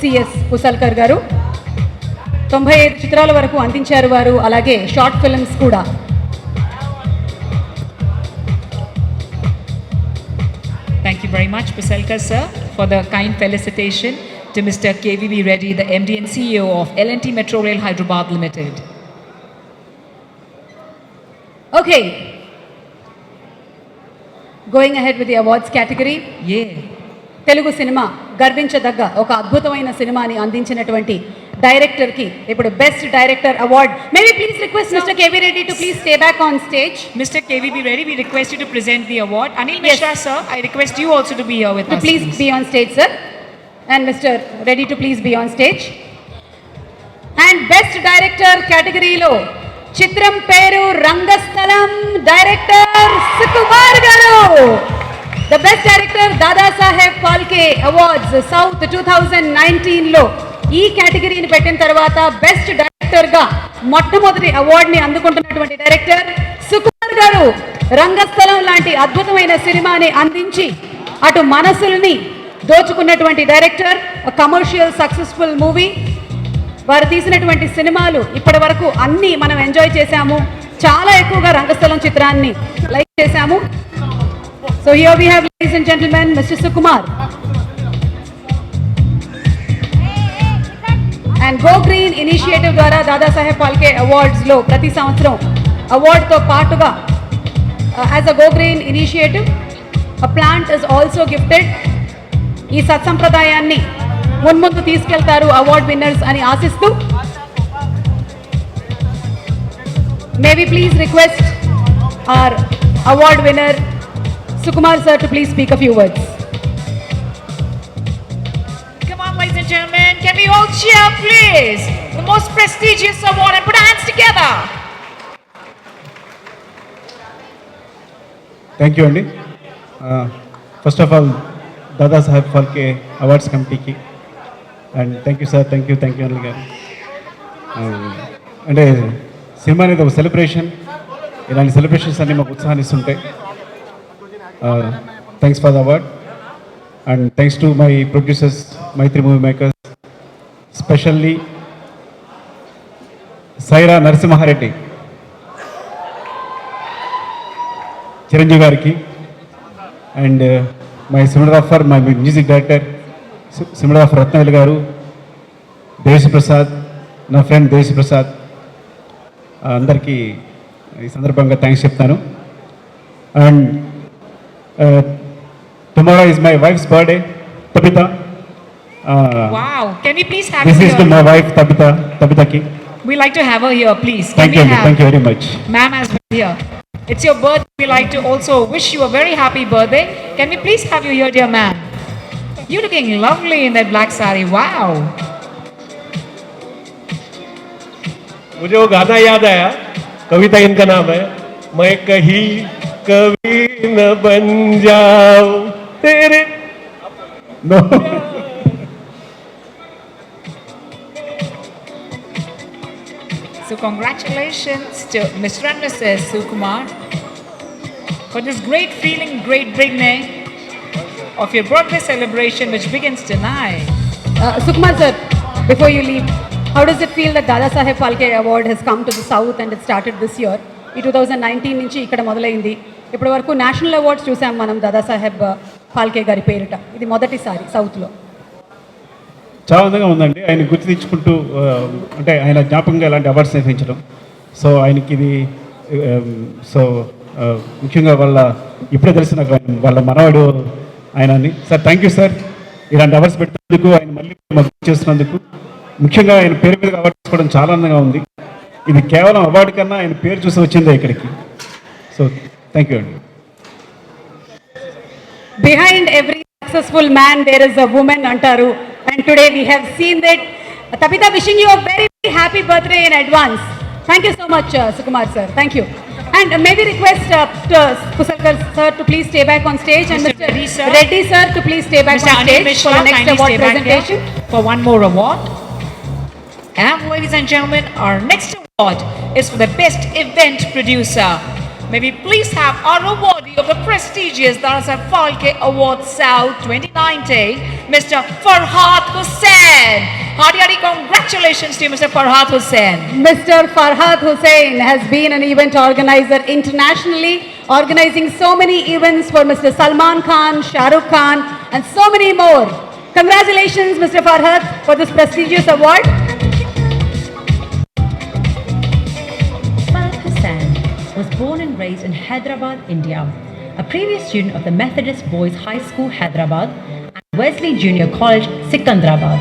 CS పుసల్కర్ గారు 95 చిత్రాల వరకు అందించారు వారు. అలాగే షార్ట్ ఫిల్మ్స్ కూడా. Thank you very much, Pusalkar sir, for the kind felicitation to Mr. KVB Reddy, the MD and CEO of L&T Metro Rail Hyderabad Limited. Okay, going ahead with the awards category. Yeah. Telugu cinema గర్వించదగ్గ ఒక అద్భుతమైన సినిమాని అందించినటువంటి డైరెక్టర్కి ఇప్పుడు best director award. May we please request mister KV Reddy to please stay back on stage. Mr. KVB Reddy, we request you to present the award. Anil Mishra sir, I request you also to be here with To us. please be on stage, sir. And Mr. Reddy to please be on stage. And best director categoryలో చిత్రం పేరు Rangasthalam, director Sukumar garu. The best director Dada Saheb Phalke awards south 2019లో ఈ కేటగిరీని పెట్టిన తర్వాత best డైరెక్టర్గా మొట్టమొదటి అవార్డుని అందుకుంటున్నటువంటి డైరెక్టర్ సుకుమార్ గారు. రంగస్థలం లాంటి అద్భుతమైన సినిమాని అందించి అటు మనసుల్ని దోచుకున్నటువంటి డైరెక్టర్. Commercial successful movie. వారు తీసినటువంటి సినిమాలు ఇప్పటి వరకు అన్నీ మనం ఎంజాయ్ చేశాము. చాలా ఎక్కువగా రంగస్థలం చిత్రాన్ని లైక్ చేశాము. So here we have ladies and gentlemen mister Sukumar. And go green initiative ద్వారా దాదాసాహెబ్ ఫాల్కే అవార్డ్స్లో ప్రతి సంవత్సరం అవార్డుతో పాటుగా as a go green initiative a plant is also gifted. ఈ సత్సంప్రదాయాన్ని మున్ముందు తీసుకెళ్తారు అవార్డ్ విన్నర్స్ అని ఆశిస్తూ may we please request our award winner Sukumar sir to please speak a few words. Come on, ladies and gentlemen, can we all cheer, please? The most prestigious award, and put our hands together. Thank you అండి. First of all Dada Saheb Phalke awards కమిటీకి and thank you sir, thank you Anil garu. అంటే cinema అనేది ఒక celebration. ఇలాంటి celebrations అన్నీ మాకు ఉత్సాహాన్ని ఇస్తుంటాయి. Thanks for the award and thanks to my producers, Mythri movie makers, specially Sye Raa Narasimha Reddy, Chiranjeevi గారికి, and my cinematographer, my music director cinematographer Rathnavelu garu, Desh Prasad, నా ఫ్రెండ్ దేశప్రసాద్, అందరికీ ఈ సందర్భంగా థ్యాంక్స్ చెప్తాను. And tomorrow is my wife's birthday, Tabitha. Wow, can we please have this her is to my here? Wife tabitaki. We like to have her here, please. Can Thank we you, have thank you very much. Ma'am as well here. It's your birthday. We like to also wish you a very happy birthday. Can we please have you here, dear ma'am? You're looking lovely in that black sari. Wow. मुझे वो गाना याद आया, कविता इनका नाम है, मैं कहीं कभी न बन जाऊं तेरे. No. So congratulations to Mr. and Mrs. Sukumar. for this great feeling, great beginning of your birthday celebration, which begins tonight. Sukumar sir, before you leave, how does it feel that Dada Saheb Phalke Award has come to the south and it started this year? ఈ 2019 నుంచి ఇక్కడ మొదలైంది. ఇప్పటి వరకు national awards చూసాం మనం దాదా సాహెబ్ ఫాల్కే గారి పేరిట. ఇది మొదటిసారి సౌత్లో. చాలా అందంగా ఉందండి. ఆయన గుర్తు తెచ్చుకుంటూ అంటే ఆయన జ్ఞాపకంగా ఇలాంటి అవార్డ్స్ నిర్వహించడం. సో ఆయనకి ఇది ముఖ్యంగా ఇప్పుడే తెలిసిన వాళ్ళ మనవాడు ఆయనని. సార్ థ్యాంక్ యూ సార్, ఇలాంటి అవార్డ్స్ పెట్టినందుకు, ఆయన మళ్ళీ మాకు చేస్తున్నందుకు. ముఖ్యంగా ఆయన పేరు మీద అవార్డు తీసుకోవడం చాలా ఆనందంగా ఉంది. ఇది కేవలం అవార్డు కన్నా ఆయన పేరు చూసి వచ్చిందే ఇక్కడికి. సో థ్యాంక్ యూ అండి. Behind every successful man there is a woman antaru, and today we have seen that. Tabitha, wishing you a very happy birthday in advance. Thank you so much, Sukumar sir. Thank you. And maybe request Pusalkar sir to please stay back on stage, and Mr. Reddy sir to please stay back Mr. on stage for the next award presentation. For one more award. And ladies and gentlemen, our next award is for the best event producer. May we please have our awardee of the prestigious Dada Saheb Phalke Award South 2019, Mr. Farhad Hussain. Hearty congratulations to you, Mr. Farhad Hussain. Mr. Farhad Hussain has been an event organizer internationally, organizing so many events for Mr. Salman Khan, Shah Rukh Khan, and so many more. Congratulations, Mr. Farhad, for this prestigious award. Farhad Hussain was born and raised in Hyderabad, India, a previous student of the Methodist Boys High School, Hyderabad, and Wesley Junior College, Sikandrabad.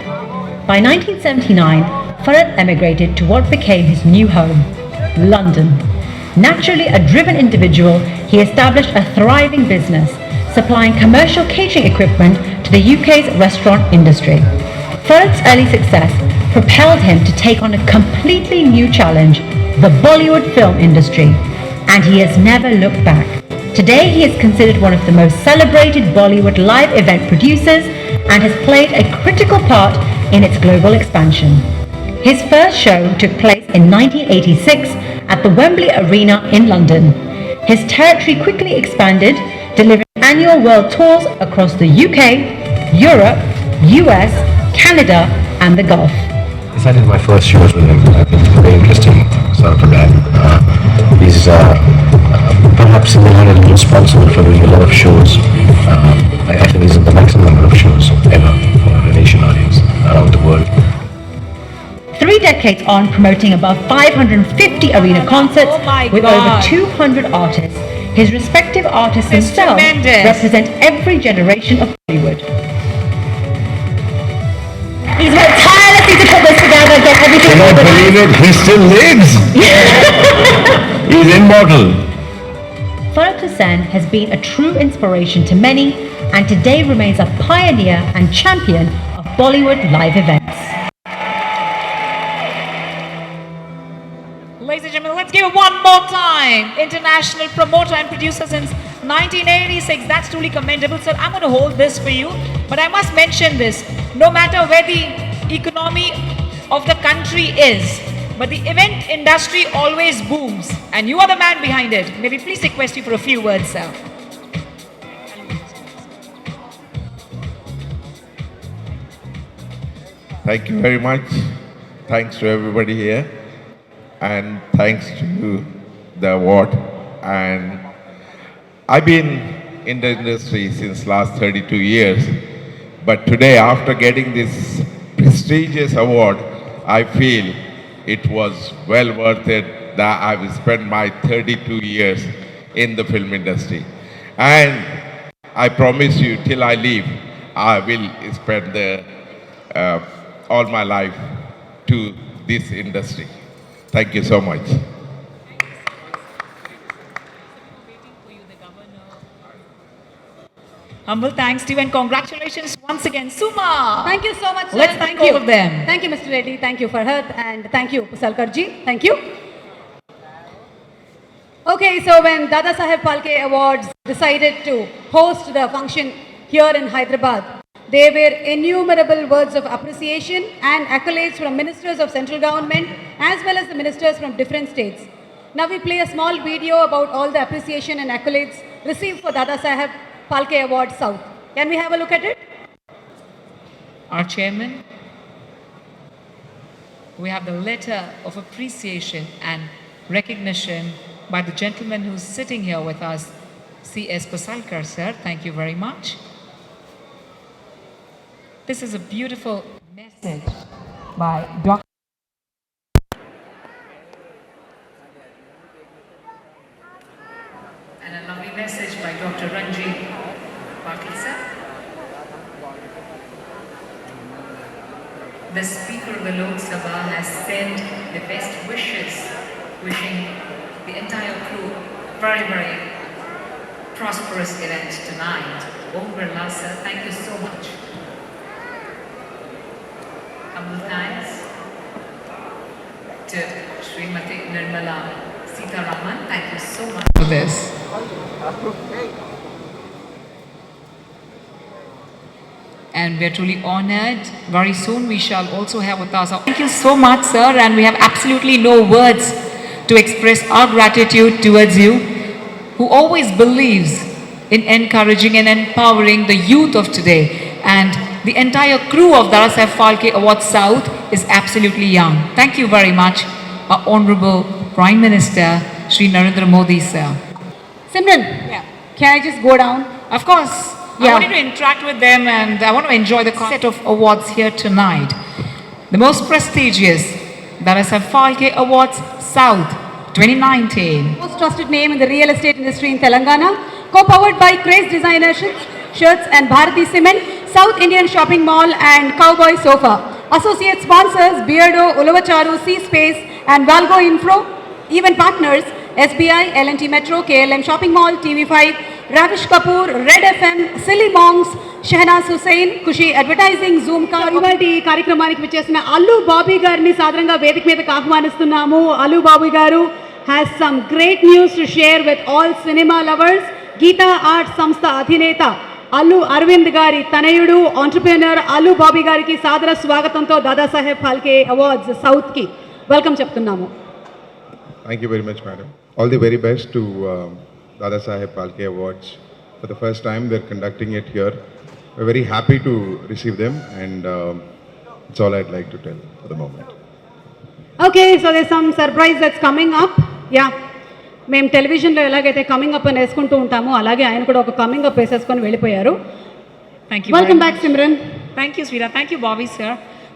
By 1979, Farhad emigrated to what became his new home, London. Naturally a driven individual, he established a thriving business, supplying commercial catering equipment to the UK's restaurant industry. Farhad's early success propelled him to take on a completely new challenge, the Bollywood film industry, and he has never looked back. Today he is considered one of the most celebrated Bollywood live event producers and has played a critical part in its global expansion. His first show took place in 1986 at the Wembley Arena in London. His territory quickly expanded, delivering annual world tours across the UK, Europe, US, Canada and the Gulf. I started my first shows with him. I think it's very interesting sort of a guy. He's perhaps single-handedly responsible for doing a lot of shows. I think he's in the maximum number of shows ever for an Asian audience around the world. 3 decades on, promoting above 550 arena concerts with over 200 artists. His respective artists themselves represent every generation of Bollywood. He's worked tirelessly to put this together, get everything. Can I believe it? He still lives! He's immortal. Farhad Hussain has been a true inspiration to many and today remains a pioneer and champion of Bollywood live events. Ladies and gentlemen, let's give it one more time. International promoter and producer since 1986. That's truly commendable, sir. I'm going to hold this for you. But I must mention this. No matter where the economy of the country is, but the event industry always booms. And you are the man behind it. May we please request you for a few words, sir. Thank you very much. Thanks to everybody here. And thanks to the award. And I've been in the industry since last 32 years. But today, after getting this prestigious award, I feel it was well worth it that I've spent my 32 years in the film industry. And I promise you, till I leave, I will spend all my life to this industry. Thank you so much. Humble thanks to you and congratulations once again, Suma. Thank you so much, sir. Let's thank all of them. Thank you, Mr. Reddy. Thank you, Farhad. And thank you, Pusalkar ji. Thank you. Okay, so when Dada Saheb Phalke Awards decided to host the function here in Hyderabad, there were innumerable words of appreciation and accolades from ministers of central government as well as the ministers from different states. Now we play a small video about all the appreciation and accolades received for Dada Saheb Phalke Award South. Can we have a look at it? Our chairman, we have the letter of appreciation and recognition by the gentleman who's sitting here with us, C.S. Pasalkar, sir. Thank you very much. This is a beautiful Message by Dr. and a lovely message by Dr. Ranjit Patil, sir. The Speaker of the Lok Sabha has sent the best wishes, wishing the entire crew very, very prosperous event tonight. Om Birla, sir, thank you so much. Humble thanks to Srimati Nirmala Sitaraman. Thank you so much for this. And we are truly honored. Very soon we shall also have with us. Thank you so much, sir. And we have absolutely no words to express our gratitude towards you, who always believes in encouraging and empowering the youth of today. And the entire crew of Dada Saheb Phalke Award South is absolutely young. Thank you very much, our Honorable Prime Minister, Shri Narendra Modi, sir. Simran, can I just go down? Of course. I Yeah. wanted to interact with them and I want to enjoy the set of awards here tonight. The most prestigious Dada Saheb Phalke Awards South 2019. Most trusted name in the real estate industry in Telangana, co-powered by Craze Designer Shirts and Bharati Cement, South Indian Shopping Mall and Cowboy Sofa. Associate sponsors Beardo, Ulavacharu, C-Space and Valgo Info. Event partners SBI, L&T Metro, KLM Shopping Mall, TV5, Ravish Kapoor, Red FM, Silly Monks, Shehnaz Hussain, Kushi Advertising, Zoom Car. ఇవాళ ఈ కార్యక్రమానికి విచ్చేసిన అల్లు బాబీ గారిని సాధారణంగా వేదిక మీదకి ఆహ్వానిస్తున్నాము. అల్లు బాబీ గారు has some great news to share with all cinema lovers. Geetha art సంస్థ అధినేత అల్లు అరవింద్ గారి తనయుడు ఆంటర్‌ప్రెన్యూర్ అల్లు బాబీ గారికి సాదర స్వాగతంతో దాదా సాహెబ్ ఫాల్కే అవార్డ్స్ సౌత్ కి వెల్కమ్ చెప్తున్నాము. Thank you very much, madam. All the very best to Dada Saheb Phalke Awards. For the first time, they're conducting it here. We're very happy to receive them, and it's all I'd like to tell for the moment. Okay, so there's some surprise that's coming up. Yeah. మేము టెలివిజన్లో ఎలాగైతే coming up అని వేసుకుంటూ ఉంటామో అలాగే ఆయన కూడా ఒక కమింగ్ అప్ వేసేసుకొని వెళ్ళిపోయారు. Thank you. Welcome back, Simran. Thank you, Sweeta. Thank you, Bobby, sir.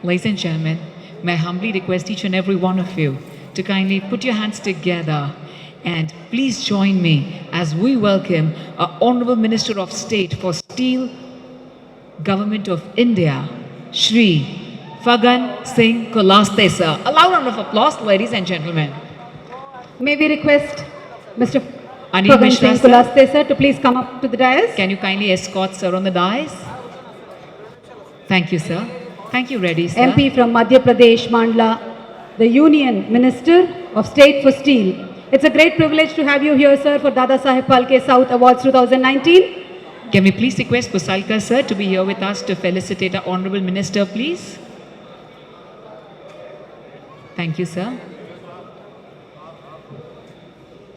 Ladies and gentlemen, may I humbly request each and every one of you to kindly put your hands together and please join me as we welcome our Honorable Minister of State for Steel, Government of India, Shri Fagan Singh Kulaste, sir. A loud round of applause, ladies and gentlemen. May we request Mr. Anil Fagan Mishra, Singh sir. Kulaste, sir, to please come up to the dais. Can you kindly escort sir on the dais? Thank you, sir. Thank you, ready, sir. MP from Madhya Pradesh, Mandla, the Union Minister of State for Steel. It's a great privilege to have you here, sir, for Dada Saheb Phalke South Awards 2019. Can we please request Pusalkar, sir, to be here with us to felicitate our Honorable Minister, please? Thank you, sir.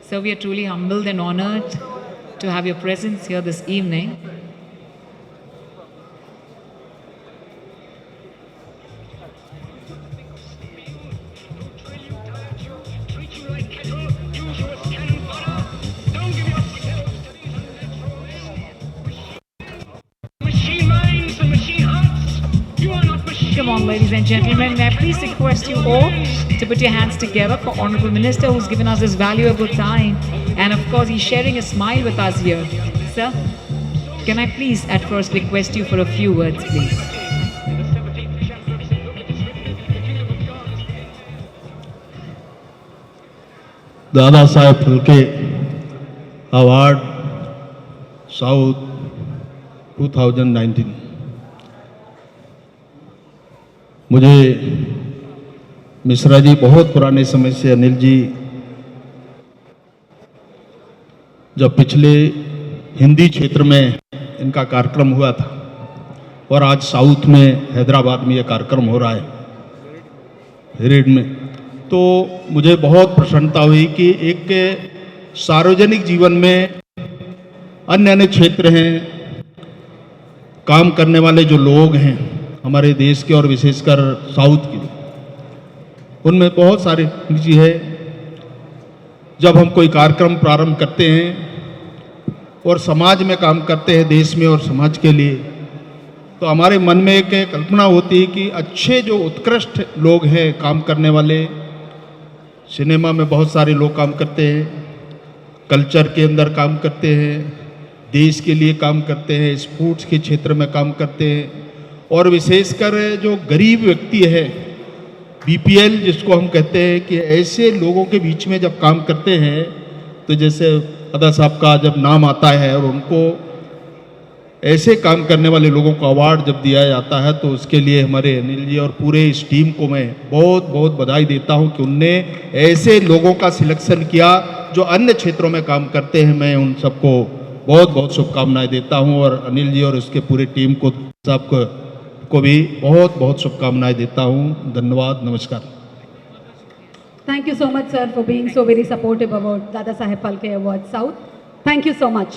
So we are truly humbled and honored to have your presence here this evening. Come on, ladies and gentlemen, may I please request you all to put your hands together for Honorable Minister who's given us this valuable time. And of course, he's sharing a smile with us here. Sir, can I please at first request you for a few words, please? Dada Saheb Phalke award south 2019। मुझे मिश्रा जी बहुत पुराने समय से, अनिल जी, जब पिछले हिंदी क्षेत्र में इनका कार्यक्रम हुआ था और आज साउथ में हैदराबाद में ये कार्यक्रम हो रहा है हेरिड में, तो मुझे बहुत प्रसन्नता हुई कि एक सार्वजनिक जीवन में अन्य अन्य क्षेत्र हैं, काम करने वाले जो लोग हैं हमारे देश के और विशेषकर साउथ के, उनमें बहुत सारी चीज़ है। जब हम कोई कार्यक्रम प्रारंभ करते हैं और समाज में काम करते हैं, देश में और समाज के लिए, तो हमारे मन में एक कल्पना होती है कि अच्छे जो उत्कृष्ट लोग हैं काम करने वाले, सिनेमा में बहुत सारे लोग काम करते हैं, कल्चर के अंदर काम करते हैं, देश के लिए काम करते हैं, स्पोर्ट्स के क्षेत्र में काम करते हैं, और विशेषकर जो गरीब व्यक्ति है, बीपीएल जिसको हम कहते हैं, कि ऐसे लोगों के बीच में जब काम करते हैं, तो जैसे दादा साहब का जब नाम आता है और उनको ऐसे काम करने वाले लोगों को अवार्ड जब दिया जाता है, तो उसके लिए हमारे अनिल जी और पूरे इस टीम को मैं बहुत बहुत बधाई देता हूं कि उनने ऐसे लोगों का सिलेक्शन किया जो अन्य क्षेत्रों में काम करते हैं। मैं उन सबको बहुत बहुत शुभकामनाएं देता हूं, और अनिल जी और उसके पूरे टीम को सबको भी बहुत बहुत शुभकामनाएं देता हूं। धन्यवाद, नमस्कार। Thank you so much, sir, for being so very supportive about Dada Saheb Phalke Award South. Thank you so much.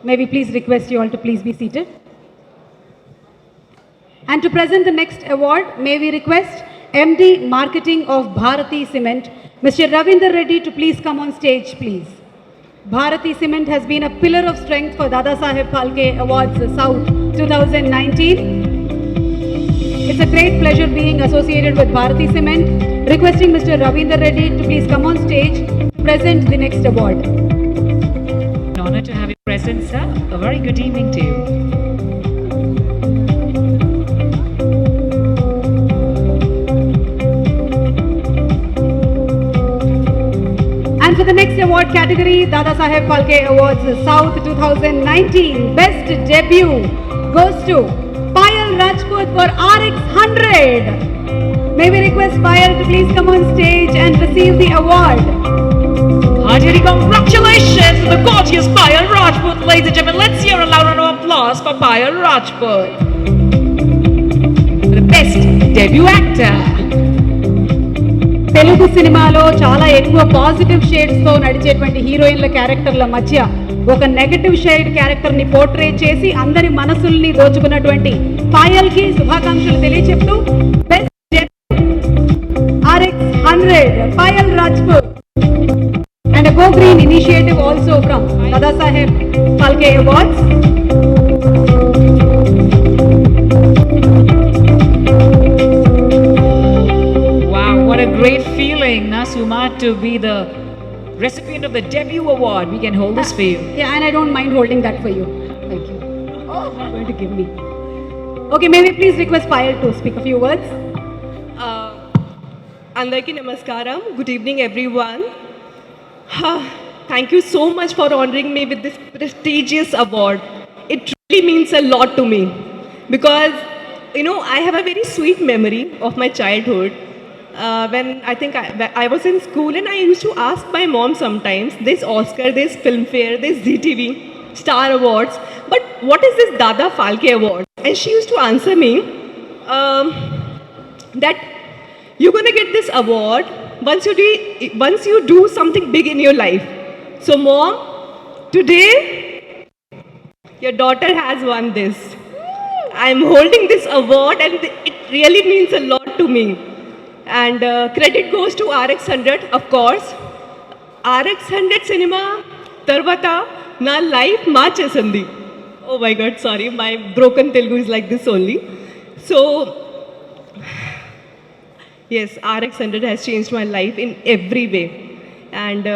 May we please request you all to please be seated. And to present the next award, may we request MD Marketing of Bharati Cement, Mr. Ravinder Reddy, to please come on stage, please. Bharati Cement has been a pillar of strength for Dada Saheb Phalke Awards South 2019. It's a great pleasure being associated with Bharati Cement. Requesting Mr. Ravinder Reddy to please come on stage to present the next award. An honor to have you present, sir. A very good evening to you. And for the next award category, Dada Saheb Phalke Awards South 2019, Best Debut goes to Payal Rajput for RX 100. May we request Payal to please come on stage and receive the award. Hearty congratulations to the gorgeous Payal Rajput, ladies and gentlemen. Let's hear a loud round of applause for Payal Rajput, the best debut actor. Telugu సినిమాలో చాలా ఎక్కువ positive shades తో నడిచేటువంటి హీరోయిన్ల క్యారెక్టర్ల మధ్య ఒక negative shade character ని portray చేసి అందరి మనసుల్ని దోచుకున్నటువంటి పాయల్ కి శుభాకాంక్షలు తెలియచెప్తూ best RX 100 Payal Rajput and a Go Green initiative also from Dada Saheb Phalke Awards. Wow, what a great feeling, Nasuma, to be the recipient of the debut award. We can hold this for you. Yeah, and I don't mind holding that for you. Thank you. Oh, you're going to give me. Okay, may we please request Payal to speak a few words? Andarki Namaskaram. Good evening, everyone. Thank you so much for honoring me with this prestigious award. It really means a lot to me because, you know, I have a very sweet memory of my childhood. When I think I was in school and I used to ask my mom sometimes, this Oscar, this Filmfare, this ZTV, Star Awards, but what is this Dada Phalke Award? And she used to answer me that you're going to get this award once you do something big in your life. So mom, today your daughter has won this. I'm holding this award and it really means a lot to me. And credit goes to RX 100, of course. RX 100 cinema tarvata na life marchesandi. Oh my God, sorry, my broken Telugu is like this only. So yes, RX 100 has changed my life in every way. And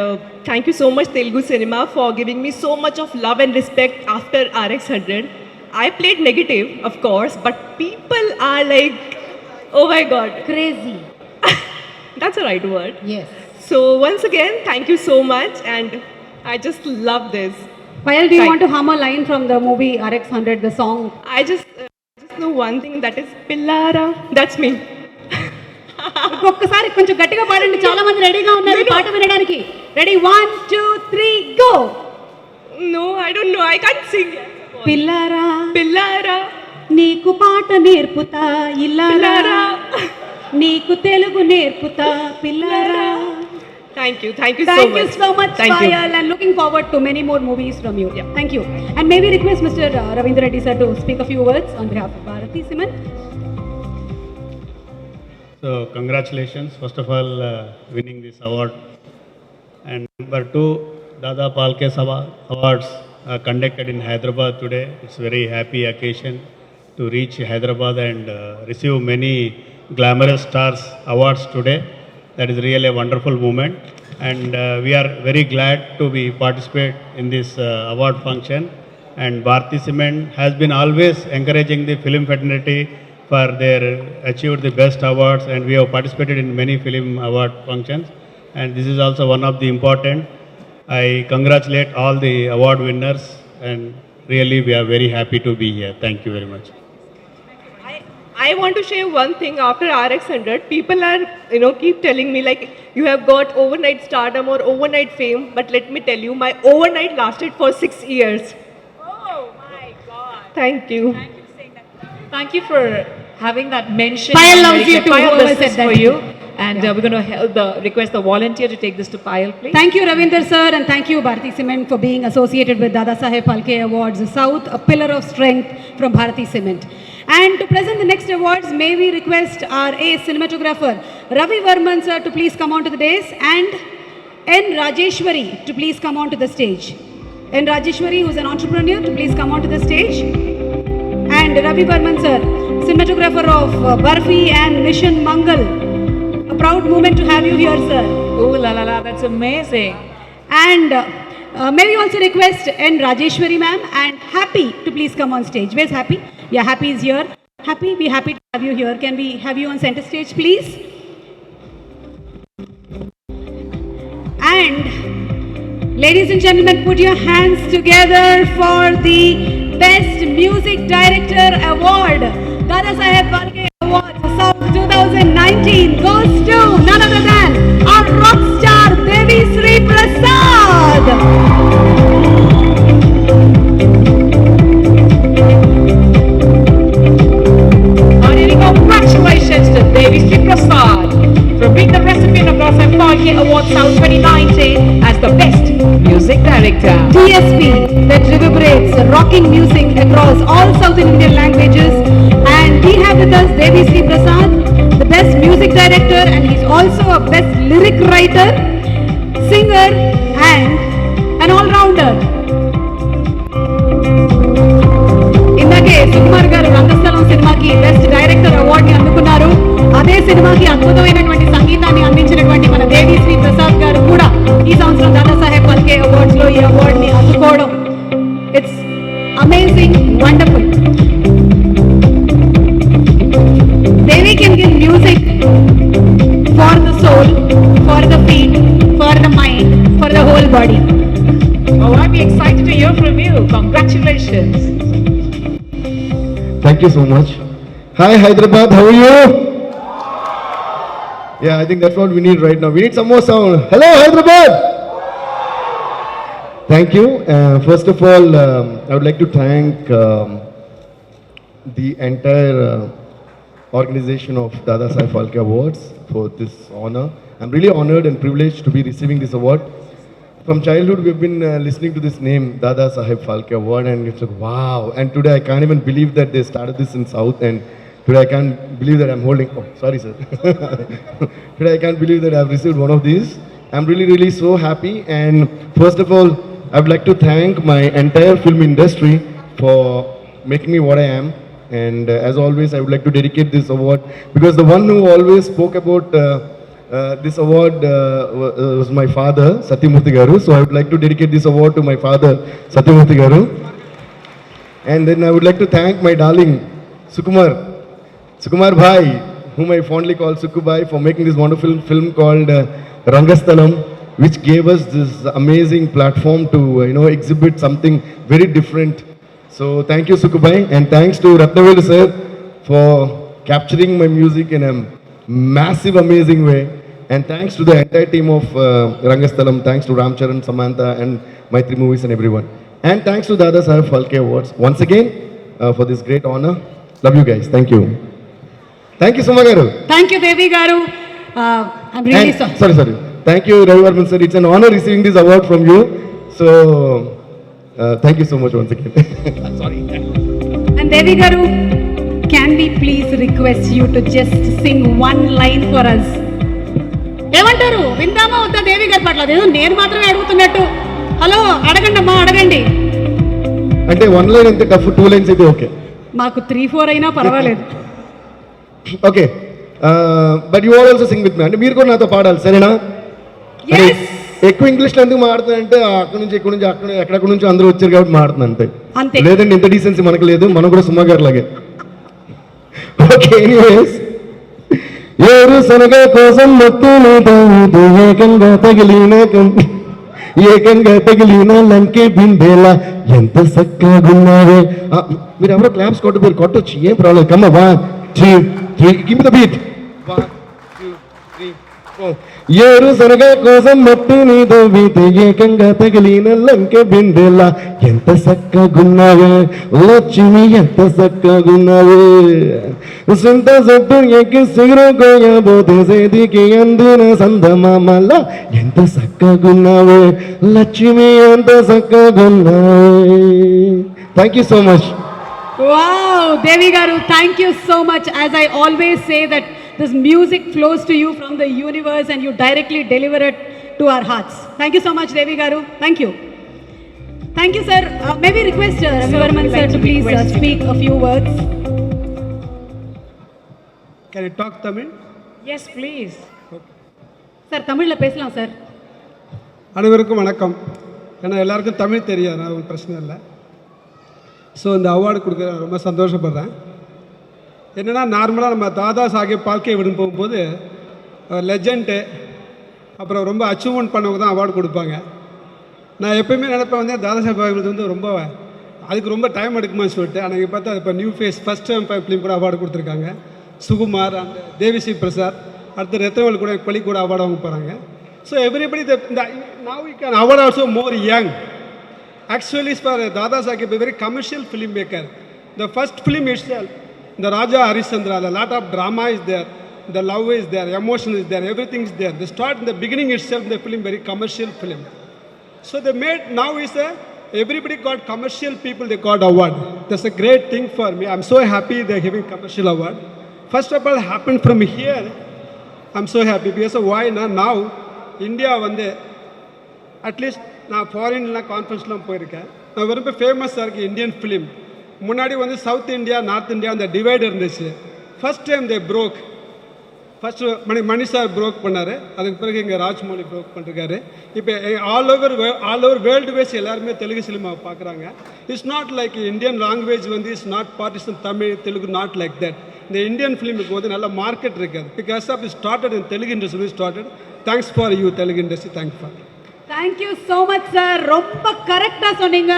thank you so much Telugu cinema for giving me so much of love and respect after RX 100. I played negative, of course, but people are like, oh my God. Crazy. That's the right word. Yes. So once again, thank you so much and I just love this. Payal, do you want to hum a line from the movie RX 100, the song? I just know one thing, that is Pillara. That's me. ఒక్కసారి కొంచెం గట్టిగా పాడండి, చాలా మంది రెడీగా ఉన్నారు ఈ పాట వినడానికి. Ready 1 2 3 go. No, I don't know. I can't sing. పిల్లారా పిల్లారా నీకు పాట నేర్పుతా ఇల్లారా, నీకు తెలుగు నేర్పుతా పిల్లారా, Thank you so much. Thank you so much, Thank you. Payal, and looking forward to many more movies from you. Yeah, thank you. And may we request Mr. Ravindra Reddy sir to speak a few words on behalf of Bharati Cement. So congratulations, first of all, winning this award. And number two, Dada Palke Sabha Awards conducted in Hyderabad today. It's a very happy occasion to reach Hyderabad and receive many glamorous stars awards today. That is really a wonderful moment. And we are very glad to be participate in this award function. And Bharati Cement has been always encouraging the film fraternity for their achieved the best awards, and we have participated in many film award functions, and this is also one of the important. I congratulate all the award winners, and really we are very happy to be here. Thank you very much. I want to share one thing. After RX100, people are, keep telling me like, you have got overnight stardom or overnight fame. But let me tell you, my overnight lasted for 6 years. Oh my God. Thank you. Thank you for having that mention. Payal loves you too, Payal, whoever this said is that for to you. you. And we're going to request the volunteer to take this to Payal, please. Thank you, Ravinder sir, and thank you, Bharati Cement, for being associated with Dada Saheb Phalke Awards South, a pillar of strength from Bharati Cement. And to present the next awards, may we request our ace cinematographer, Ravi Varman sir, to please come onto the dais, and N. Rajeshwari to please come onto the stage. N. Rajeshwari, who's an entrepreneur, to please come onto the stage. And Ravi Varman sir, cinematographer of Barfi and Mission Mangal. A proud moment to have you here, sir. Oh la la la, that's amazing. And may we also request N. Rajeshwari ma'am and Happy to please come on stage. Where's Happy? Yeah, Happy is here. Happy, we're happy to have you here. Can we have you on center stage, please? And ladies and gentlemen, put your hands together for the Best Music Director Award. Dada Saheb Phalke Awards South 2019 goes to none other than our rock star Devi Sri Prasad. Congratulations to Devi Sri Prasad for being the recipient of Dada Saheb Phalke Awards South 2019 as the Best Music Director. TSP that reverberates rocking music across all South Indian languages. And we have with us Devi Sri Prasad, the Best Music Director, and he's also a Best Lyric Writer, Singer, and an all-rounder. ఇందాకే సుకుమార్ గారు రంగస్థలం సినిమాకి best director అవార్డుని అందుకున్నారు. అదే సినిమాకి అద్భుతమైనటువంటి సంగీతాన్ని అందించినటువంటి మన దేవి శ్రీ ప్రసాద్ గారు కూడా ఈ సంవత్సరం దాదా సాహెబ్ ఫాల్కే అవార్డ్స్ లో ఈ అవార్డుని అందుకోవడం it's amazing, wonderful. Devi can give music for the soul, for the feet, for the mind, for the whole body. Oh, I'd be excited to hear from you. Congratulations. Thank you so much. Hi Hyderabad, how are you? Yeah, I think that's what we need right now. We need some more sound. Hello Hyderabad! Thank you. First of all, I would like to thank the entire organization of Dada Saheb Phalke Awards for this honor. I'm really honored and privileged to be receiving this award. From childhood, we've been listening to this name, Dada Saheb Phalke Award, and it's like, wow. And today, I can't even believe that they started this in South, and today I can't believe that I'm holding, oh, sorry sir. Today I can't believe that I've received one of these. I'm really, really so happy. And first of all, I would like to thank my entire film industry for making me what I am. And as always, I would like to dedicate this award because the one who always spoke about this award was my father, Satyamurthy Garu. So I would like to dedicate this award to my father, Satyamurthy Garu. And then I would like to thank my darling, Sukumar Bhai, whom I fondly call Sukku Bhai, for making this wonderful film called Rangasthalam, which gave us this amazing platform to, exhibit something very different. So thank you, Sukku Bhai, and thanks to Ratnavelu sir for capturing my music in a massive, amazing way. And thanks to the entire team of Rangasthalam, thanks to Ram Charan, Samantha, and Maitri Movies and everyone. And thanks to Dada Saheb Phalke Awards once again for this great honor. Love you guys. Thank you. Thank you, Suma Garu. Thank you, Devi Garu. I'm really sorry. Sorry. Thank you, Ravi Varman sir. It's an honor receiving this award from you. So, thank you so much once again. Sorry. And Devi Garu, can we please request you to just sing one line for us? ఏమంటారు విందామా వద్దా దేవి గారి పట్ల? అదేదో నేను మాత్రమే అడుగుతున్నట్టు. Hello, అడగండి అమ్మా, అడగండి. అంటే 1 line అంతే టఫ్, 2 lines అయితే ఓకే. మాకు 3-4 అయినా పర్వాలేదు. Okay, but you all also sing with me. అంటే మీరు కూడా నాతో పాడాలి, సరేనా? ఎక్కువ ఇంగ్లీష్లో ఎందుకు మాడుతున్నానంటే అక్కడ నుంచి ఇక్కడ నుంచి ఎక్కడెక్కడ నుంచి అందరూ వచ్చారు కాబట్టి మాడుతున్నాను అంతే. లేదండి, ఇంత డీసెన్సీ మనకు లేదు, మనం కూడా సుమా గారు లాగే. Okay, anyways. ఏరు శనగ కోసం మొత్తం ఏకంగా తగిలిన లంకే బిందేలా ఎంత చక్కగున్నావే. మీరు ఎవరో క్లాప్స్ కొట్టబోరు, కొట్టొచ్చు, ఏం problem. Kamma 1 2 3 give me the beat. 1 2 3 4. ఏరు శనగ కోసం మట్టి నీ దవ్వితే ఏకంగా తగిలిన లంకె బిందెలా ఎంత చక్కగున్నావే లక్ష్మి, ఎంత చక్కగున్నావే. సింత సట్టు ఎక్కి సిగరు కోయబోతే సేదికి అందిన సందమామల ఎంత చక్కగున్నావే లక్ష్మి, ఎంత చక్కగున్నావే. Thank you so much. Wow, Devi Garu, thank you so much. As I always say that this music flows to you from the universe and you directly deliver it to our hearts. Thank you so much, Devi Garu. Thank you. Thank you, sir. Maybe request Ravi Varman sir to please speak a few words. Can you talk Tamil? Yes, please. Sir, Tamil la pesalam sir. அனைவருக்கும் வணக்கம். ஏன்னா எல்லாருக்கும் தமிழ் தெரியாது, ஒன்றும் பிரச்சனை இல்லை. So இந்த award கொடுக்குற ரொம்ப சந்தோஷப்படுறேன். என்னென்னா, நார்மலாக நம்ம தாதா சாஹேப் பால்கே விடும் போகும்போது லெஜெண்டு அப்புறம் ரொம்ப அச்சீவ்மெண்ட் பண்ணவங்க தான் அவார்டு கொடுப்பாங்க. நான் எப்போயுமே நினைப்பேன் வந்து தாதா சாஹேப் பால்கே வந்து ரொம்ப அதுக்கு ரொம்ப டைம் எடுக்குமான்னு சொல்லிட்டு. ஆனால் இங்கே பார்த்தா இப்போ new face first time film கூட அவார்டு கொடுத்துருக்காங்க. சுகுமார் அண்ட் தேவிஸ்ரீ பிரசாத், அடுத்து ரத்னவேல் கூட பள்ளி கூட அவார்டு வாங்க போகிறாங்க. So everybody now we can award also more young. Actually, for Dada Saheb, a very commercial filmmaker. The first film itself, the Raja Harishchandra, a lot of drama is there, the love is there, emotion is there, everything is there. The start in the beginning itself, the film very commercial film. So they made, now is everybody got commercial people, they got award. That's a great thing for me. I'm so happy they're giving commercial award. First of all, happened from here. I'm so happy because of why now India வந்து at least நான் ஃபாரின்லாம் கான்ஃபரன்ஸ்லாம் போயிருக்கேன். நான் ரொம்ப ஃபேமஸாக இருக்குது Indian film. முன்னாடி வந்து south India north India அந்த டிவைட் இருந்துச்சு. First time they broke. First Mani sir broke பண்ணார். அதுக்கு பிறகு இங்கே ராஜ்மௌலி ப்ரோக் பண்ணிருக்காரு. இப்போ ஆல் ஓவர் வேர்ல்டு வைஸ் எல்லாருமே தெலுங்கு சினிமாவை பார்க்குறாங்க. It's not like Indian language வந்து it's not partition Tamil Telugu not like that. இந்த இந்தியன் ஃபிலிமுக்கு வந்து நல்ல மார்க்கெட் இருக்காது. Because of it started in Telugu industry started. Thanks for you Telugu industry. Thanks for. Thank you so much, sir. ரொம்ப கரெக்டாக சொன்னீங்க.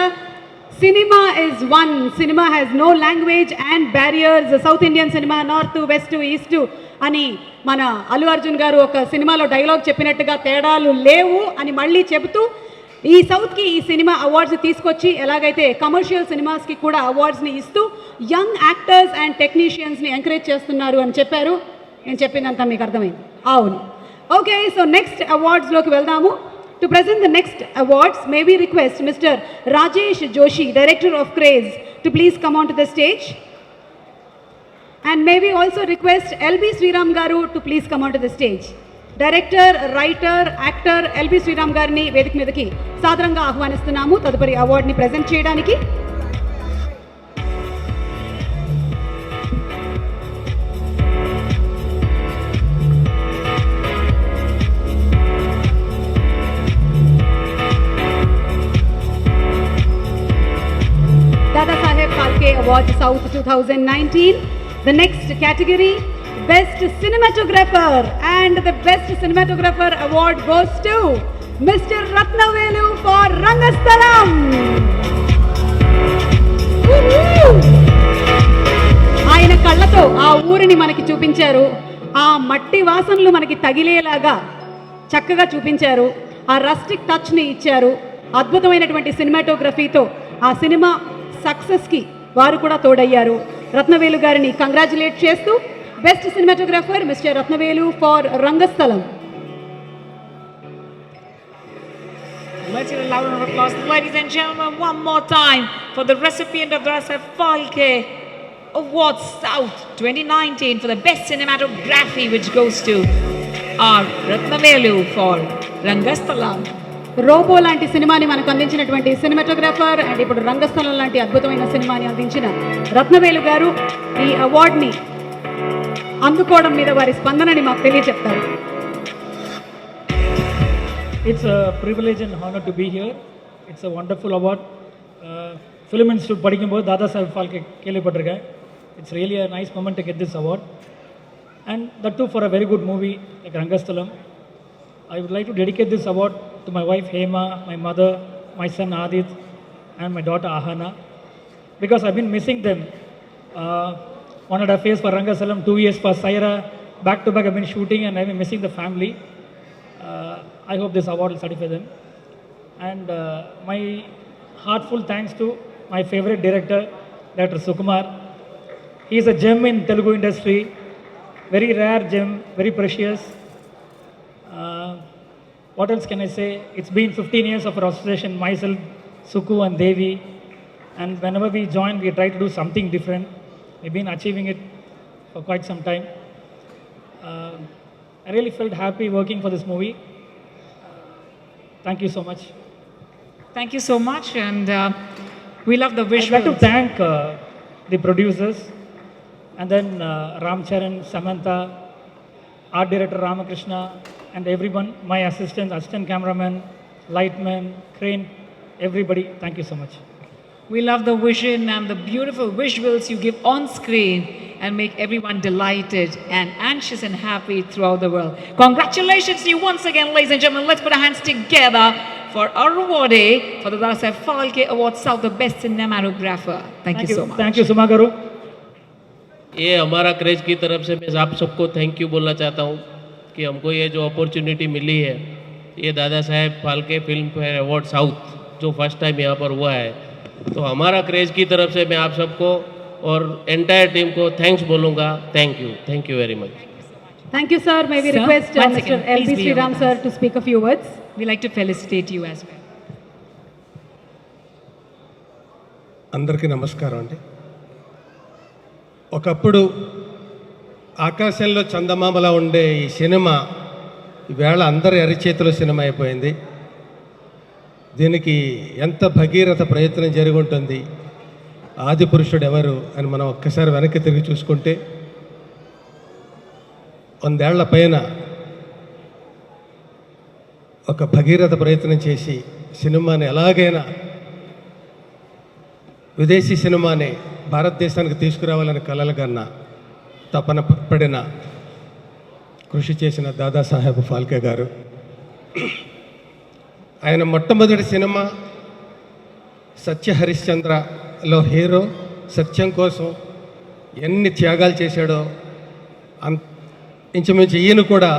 Cinema is one. Cinema has no language and barriers. South Indian cinema, north to west to east to అని మన అల్లు అర్జున్ గారు ఒక సినిమాలో dialogue చెప్పినట్టుగా తేడాలు లేవు అని మళ్ళీ చెబుతూ ఈ సౌత్కి ఈ సినిమా అవార్డ్స్ తీసుకొచ్చి ఎలాగైతే కమర్షియల్ సినిమాస్కి కూడా అవార్డ్స్ని ఇస్తూ యంగ్ యాక్టర్స్ అండ్ టెక్నీషియన్స్ని ఎంకరేజ్ చేస్తున్నారు అని చెప్పారు. నేను చెప్పిందంతా మీకు అర్థమైంది. అవును. ఓకే, సో నెక్స్ట్ అవార్డ్స్లోకి వెళ్దాము. To present the next awards, may we request Mr. Rajesh Joshi, Director of Craze, to please come onto the stage. And may we also request LB Sriram Garu to please come onto the stage. Director, writer, actor LB Sriram Garni వేదిక మీదకి సాదరంగా ఆహ్వానిస్తున్నాము తదుపరి అవార్డుని present చేయడానికి. Dada Saheb Phalke Award South 2019. The next category, Best Cinematographer, and the Best Cinematographer Award goes to Mr. Ratnavelu for Rangasthalam. ఆయన కళ్ళతో ఆ ఊరిని మనకి చూపించారు. ఆ మట్టి వాసనలు మనకి తగిలేలాగా చక్కగా చూపించారు. ఆ రస్టిక్ టచ్ని ఇచ్చారు. అద్భుతమైనటువంటి సినిమాటోగ్రఫీతో ఆ సినిమా సక్సెస్కి వారు కూడా తోడయ్యారు. రత్నవేలు గారిని కంగ్రాచులేట్ చేస్తూ best cinematographer mister Rathnavelu for Rangasthalam. Let's hear a loud round of applause, ladies and gentlemen, one more time for the recipient of the Dadasaheb Phalke Award South 2019 for the best cinematography, which goes to R. Ratnavelu for Rangasthalam. Robo లాంటి సినిమాని మనకు అందించినటువంటి cinematographer and ఇప్పుడు రంగస్థలం లాంటి అద్భుతమైన సినిమాని అందించిన రత్నవేలు గారు ఈ అవార్డుని అందుకోవడం మీద వారి స్పందనని మాకు తెలియచెప్తారు. It's a privilege and honor to be here. It's a wonderful award. Film Institute படிக்கும்போது தாதாசாஹேப் ஃபால்கே கேள்விப்பட்டிருக்கேன். It's really a nice moment to get this award. And that too for a very good movie like Rangasthalam. I would like to dedicate this award to my wife Hema, my mother, my son Adit, and my daughter Ahana, because I've been missing them. 1.5 years for Rangasthalam, 2 years for Saira, back to back I've been shooting and I've been missing the family. I hope this award will satisfy them. And my heartful thanks to my favorite director, Dr. Sukumar. He is a gem in Telugu industry, very rare gem, very precious. What else can I say? It's been 15 years of our association, myself, Suku and Devi. And whenever we join, we try to do something different. We've been achieving it for quite some time. I really felt happy working for this movie. Thank you so much. Thank you so much, and we love the visuals. I'd like to thank the producers, and then Ram Charan, Samantha, art director Ramakrishna, and everyone, my assistant cameraman, lightman, crane, everybody. Thank you so much. We love the vision and the beautiful visuals you give on screen and make everyone delighted and anxious and happy throughout the world. Congratulations to you once again, ladies and gentlemen. Let's put our hands together for our awardee for the Dadasaheb Phalke Award South, the best cinematographer. Thank you so much. Thank you, Suma Garu. ये हमारा craze की तरफ से मैं आप सबको thank you बोलना चाहता हूँ कि हमको ये जो अपॉर्चुनिटी मिली है, ये Dadasaheb Phalke film fair award south जो फर्स्ट टाइम यहाँ पर हुआ है, तो हमारा क्रेज की तरफ से मैं आप सबको और एंटायर टीम को थैंक्स बोलूँगा. Thank you very much. Thank you, sir. May we Sir, request once Mr. again, please L.B. be Sriram, with sir, us. to speak a few words. We like to felicitate you as well. అందరికీ నమస్కారం అండి. ఒకప్పుడు ఆకాశంలో చందమామలా ఉండే ఈ cinema ఈవేళ అందరి అరిచేతిలో cinema అయిపోయింది. దీనికి ఎంత భగీరథ ప్రయత్నం జరిగి ఉంటుంది, ఆది పురుషుడు ఎవరు అని మనం ఒక్కసారి వెనక్కి తిరిగి చూసుకుంటే 100 ఏళ్ల పైన ఒక భగీరథ ప్రయత్నం చేసి సినిమాని ఎలాగైనా విదేశీ సినిమాని భారతదేశానికి తీసుకురావాలని కలలుగన్న తపన పడిన కృషి చేసిన దాదాసాహెబ్ ఫాల్కే గారు, ఆయన మొట్టమొదటి సినిమా సత్య హరిశ్చంద్రలో హీరో సత్యం కోసం ఎన్ని త్యాగాలు చేశాడో ఇంచుమించు ఈయన కూడా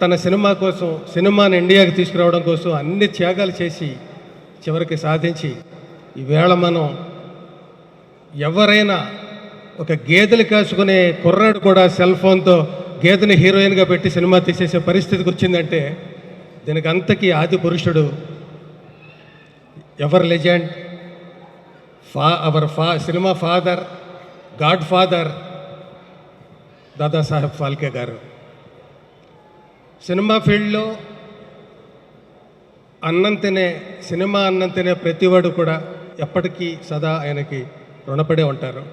తన సినిమా కోసం, సినిమాని ఇండియాకి తీసుకురావడం కోసం అన్ని త్యాగాలు చేసి చివరికి సాధించి ఈవేళ మనం ఎవరైనా ఒక గేదెలు కాసుకునే కుర్రాడు కూడా సెల్ ఫోన్తో గేదెని హీరోయిన్గా పెట్టి సినిమా తీసేసే పరిస్థితికి వచ్చిందంటే దీనికి అంతకీ ఆది పురుషుడు, ever legend, cinema father, God father Dadasaheb Phalke గారు. సినిమా ఫీల్డ్లో అన్నం తినే, సినిమా అన్నం తినే ప్రతివాడు కూడా ఎప్పటికీ సదా ఆయనకి రుణపడే ఉంటారు.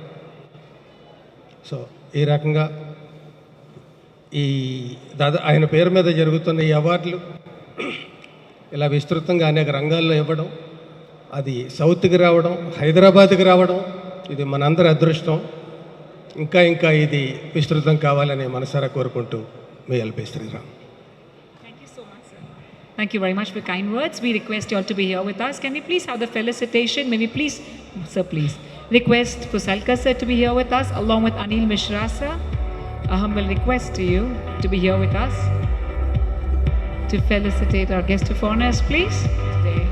సో ఈ రకంగా ఆయన పేరు మీద జరుగుతున్న ఈ అవార్డులు ఇలా విస్తృతంగా అనేక రంగాల్లో ఇవ్వడం, అది సౌత్కి రావడం, హైదరాబాద్కి రావడం, ఇది మనందరి అదృష్టం. ఇంకా ఇది విస్తృతం కావాలని మనసారా కోరుకుంటూ మీ LB Sriram. Thank you very much for kind words. We request you all to be here with us. Can we please have the felicitation? May we please, sir, please request Pusalka sir to be here with us along with Anil Mishra sir. A humble request to you to be here with us to felicitate our guest of honors, please. Today.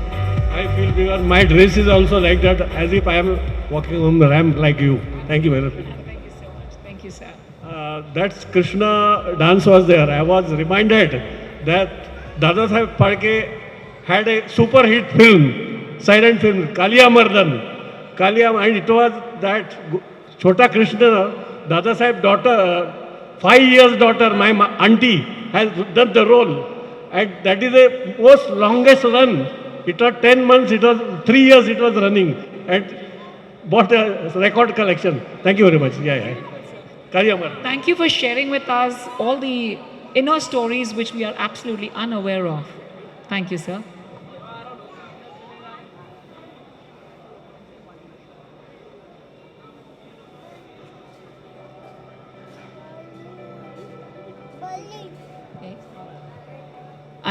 I feel because my dress is also like that, as if I am walking on the ramp like you. Thank you very much. Thank you so much. Thank you, sir. That's Krishna dance was there. I was reminded that Dadasaheb Phalke had a super hit film, silent film, Kalia Mardan. And it was that Chota Krishna, Dada Saheb daughter, 5 years daughter, my auntie, has done the role. And that is the most longest run. It was 10 months, it was 3 years it was running. And bought a record collection. Thank you very much. Kalia Mardan. Thank you for sharing with us all the inner stories which we are absolutely unaware of. Thank you, sir.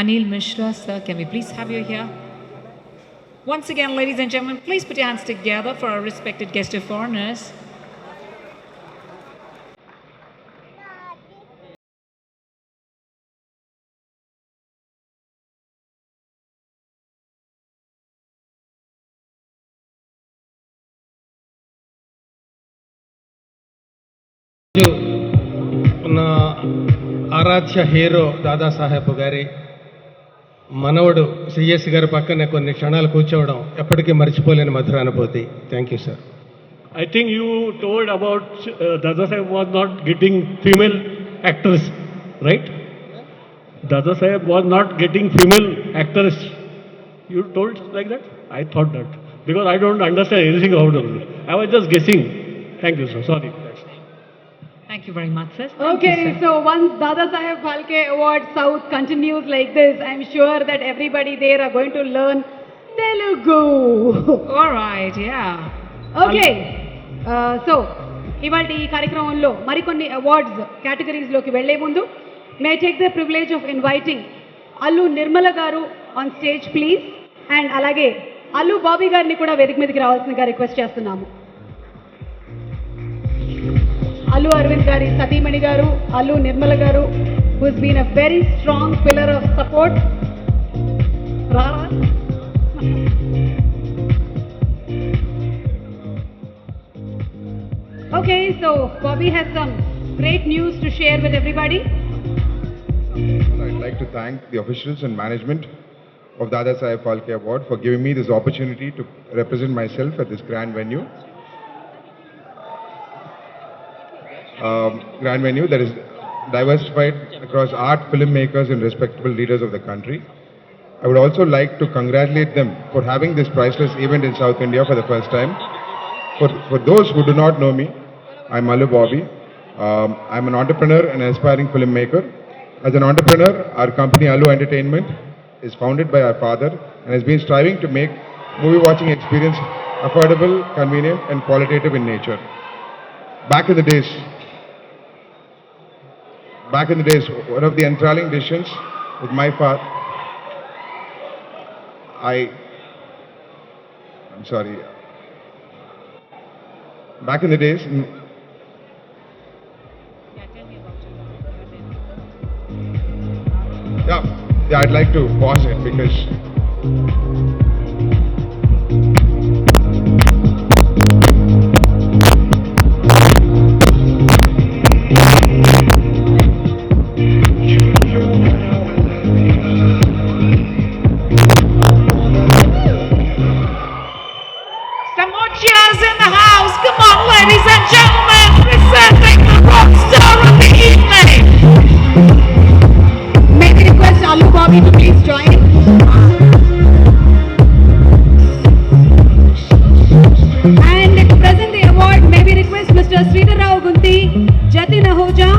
Anil Mishra, sir, can we please have you here? Once again, ladies and gentlemen, please put your hands together for our respected guest of foreigners. మన ఆరాధ్య hero Dadasaheb గారి మనవడు CS గారి పక్కన కొన్ని క్షణాలు కూర్చోవడం ఎప్పటికీ మర్చిపోలేని మధుర అనుభూతి. Thank you sir. I think you told about Dada Saheb was not getting female actress, right? Dada Saheb was not getting female actress. You told like that? I thought that. Because I don't understand anything about it. I was just guessing. Thank you, sir. Sorry. Thank you very much, sir. Okay, so once Dada Saheb Phalke Award South continues like this, I'm sure that everybody there are going to learn Telugu. All right, yeah. Okay, so ఇవాళ ఈ కార్యక్రమంలో మరికొన్ని awards కేటగిరీస్లోకి వెళ్లే ముందు may take the privilege of inviting Allu Nirmala గారు on stage please, and అలాగే అల్లు బాబీ గారిని కూడా వేదిక మీదకి రావాల్సిందిగా రిక్వెస్ట్ చేస్తున్నాము. అల్లు అరవింద్ గారి సతీమణి గారు అల్లు నిర్మల గారు, who's been a very strong pillar of support. Okay, so Bobby has some great news to share with everybody. I'd like to thank the officials and management of Dada Saheb Phalke Award for giving me this opportunity to represent myself at this grand venue. Grand venue that is diversified across art, filmmakers and respectable leaders of the country. I would also like to congratulate them for having this priceless event in South India for the first time. For those who do not know me, I'm Allu Bobby. I'm an entrepreneur and aspiring filmmaker. As an entrepreneur, our company Allu Entertainment is founded by our father and has been striving to make movie watching experience affordable, convenient and qualitative in nature. Back in the days, one of the enthralling decisions with my father, I'm sorry. Back in the days, yeah, I'd like to pause it because Some more cheers in the house. Come on, ladies and gentlemen, presenting the rock star of the evening. May we request Allu Bobby to please join. And to present the award, may we request Mr. Sridhar Rao Gunti, Jatin Ahoja,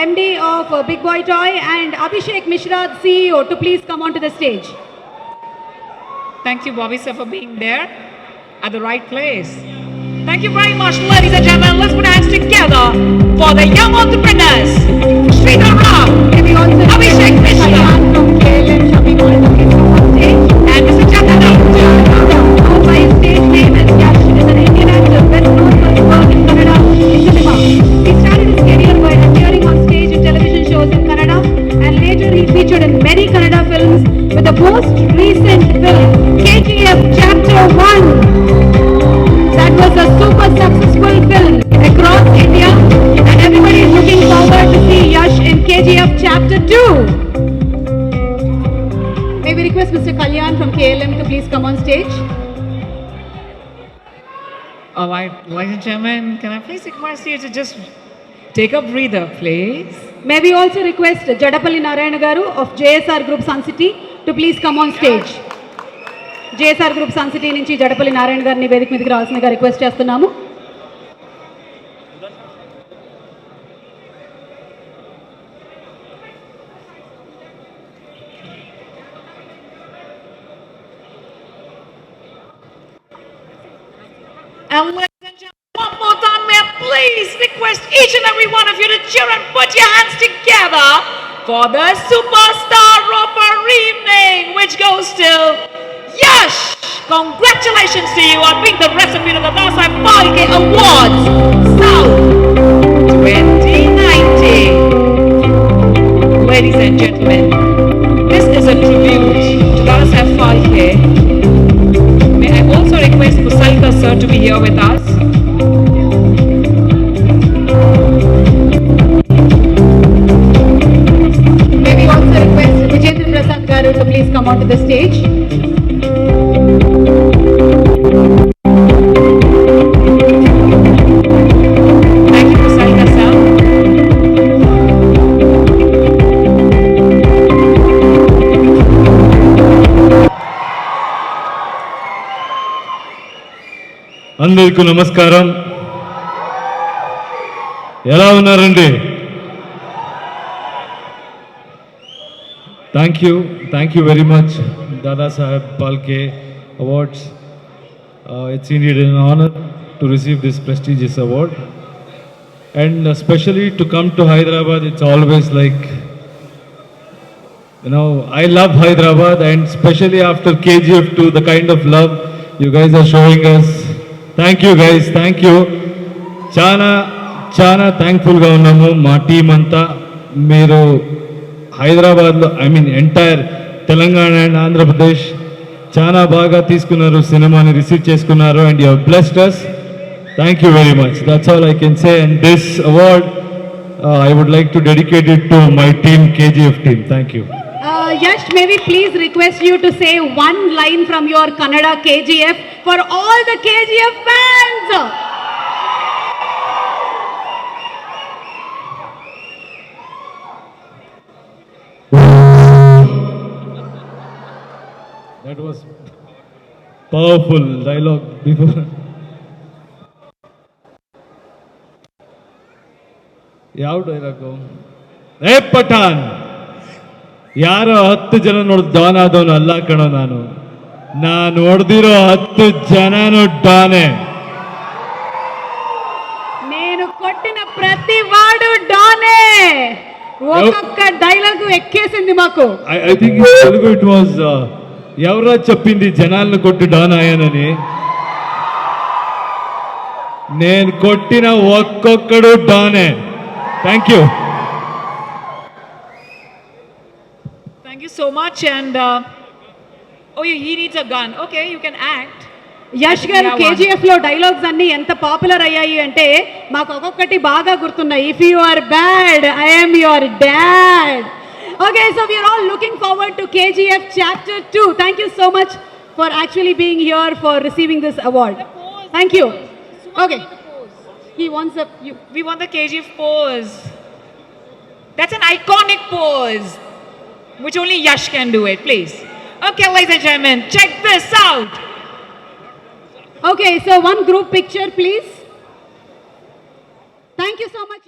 MD of Big Boy Toy, and Abhishek Mishra, CEO, to please come onto the stage. Thank you, Bobby, sir, for being there at the right place. Thank you very much, ladies and gentlemen. Let's put our hands together for the young entrepreneurs. Sridhar Rao, Abhishek Mishra, and Mr. Jatin Ahoja. Known by his stage name as Yash, is an Indian actor best known for his work in Kannada cinema. He started his career by appearing on stage in television shows in Kannada, and later he featured in many Kannada films, with the most recent film KGF Chapter 1. That was a super successful film across India, and everybody is looking forward to see Yash in KGF Chapter 2. May we request Mr. Kalyan please come on stage. All right, ladies and gentlemen, can I please request you to just take a breather, please? May we also request Jadapalli Narayana Garu of JSR Group Sun City to please come on stage. JSR Group Sun City నుంచి జడపల్లి నారాయణ గారిని వేదిక మీదకి రావాల్సిందిగా request చేస్తున్నాము. And ladies and gentlemen, one more time, may I please request each and every one of you to cheer and put your hands together for the superstar of our evening, which goes to Yash. Congratulations to you on being the recipient of the Dada Saheb Phalke Awards South 2019. Ladies and gentlemen, this is a tribute to Dada Saheb Phalke. May I also request Pusalka sir to be here with us. May we also request Vijendra Prasad Garu to please come onto the stage. Thank you, Pusalka sir. అందరికీ నమస్కారం. ఎలా ఉన్నారండి? Thank you very much Dada Saheb Phalke awards. It's indeed an honor to receive this prestigious award, and especially to come to Hyderabad. It's always like, I love Hyderabad, and especially after KGF 2, the kind of love you guys are showing us. Thank you guys, thank you. చాలా థ్యాంక్ఫుల్గా ఉన్నాము మా team అంతా. మీరు హైదరాబాద్లో entire Telangana and Andhra Pradesh చాలా బాగా తీసుకున్నారు, సినిమాని రిసీవ్ చేసుకున్నారు, and you blessed us. Thank you very much. That's all I can say. And this award, I would like to dedicate it to my team, KGF team. Thank you. Yash, may we please request you to say one line from your Kannada KGF for all the KGF fans. That was powerful dialogue before. ಯಾವ dialogue? ಏ ಪಠಾನ್, ಯಾರೋ 10 ಜನ ನೋಡಿದ್ Don ಆದವನು ಅಲ್ಲ ಕಣೋ ನಾನು ನೋಡ್ದಿರೋ 10 ಜನನು ಡಾನೆ. నేను కొట్టిన ప్రతి వాడు డానే. ఒక్కొక్క డైలాగ్ ఎక్కేసింది మాకు. I think Telugu it was ఎవరా చెప్పింది జనాలను కొట్టి డాన్ అయ్యానని. నేను కొట్టిన ఒక్కొక్కడు డానే. Thank you. Thank you so much. And he needs a gun. Okay, you can act. Yash గారు కేజీఎఫ్ లో డైలాగ్స్ అన్ని ఎంత పాపులర్ అయ్యాయి అంటే మాకు ఒక్కొక్కటి బాగా గుర్తున్నాయి. If you are bad I am your dad. Okay, so we are all looking forward to KGF chapter 2. Thank you so much for actually being here for receiving this award. Thank you. Okay, he wants we want the KGF pose. That's an iconic pose which only Yash can do it, please. Okay, ladies and gentlemen, check this out. Okay, so one group picture, please. Thank you so much.